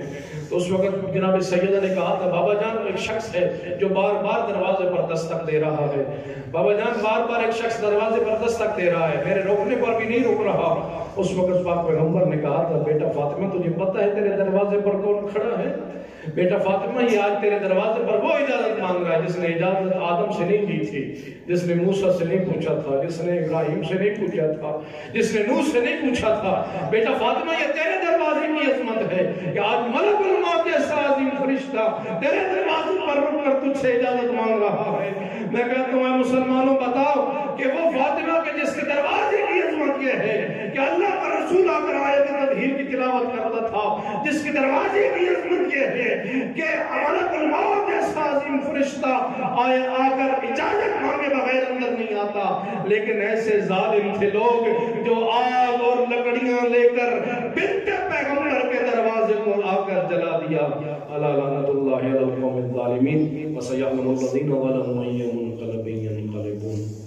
تو اس وقت جناب سیدہ نے کہا تھا بابا جان ایک شخص ہے جو بار بار دروازے پر دستک دے رہا ہے، بابا جان بار بار ایک شخص دروازے پر دستک دے رہا ہے، میرے روکنے پر بھی نہیں رک رہا. اس وقت پاک پیغمبر نے کہا تھا بیٹا فاطمہ تجھے پتہ ہے تیرے دروازے پر کون کھڑا ہے؟ بیٹا فاطمہ یہ آج تیرے دروازے پر وہ اجازت مانگ رہا ہے جس نے اجازت آدم سے نہیں دی تھی، جس نے موسیٰ سے نہیں پوچھا تھا، جس نے ابراہیم سے نہیں پوچھا تھا، جس نے نوح سے نہیں پوچھا تھا. بیٹا فاطمہ یہ تیرے دروازے کی عظمت ہے کہ آج ملک الموت جیسا عظیم فرشتہ تیرے دروازے پر رک کر تجھ سے اجازت مانگ رہا ہے. میں کہتا ہوں اے مسلمانوں بتاؤ کہ وہ فاطمہ کے جس کے دروازے کی عظمت یہ ہے اللہ کا رسول آ کر آیت تطہیر کی تلاوت کرتا تھا، جس کے دروازے کی عظمت یہ ہے کہ ملک الموت جیسا عظیم فرشتہ آ کر اجازت مانگے بغیر اندر نہیں آتا، لیکن ایسے ظالم تھے لوگ جو آگ اور لکڑیاں لے کر بنت پیغمبر کے دروازے کو آ کر جلا دیا۔ الا لعنت اللہ علی القوم الظالمین وسیعلم الذین ظلموا من ینقلب ینقلبون۔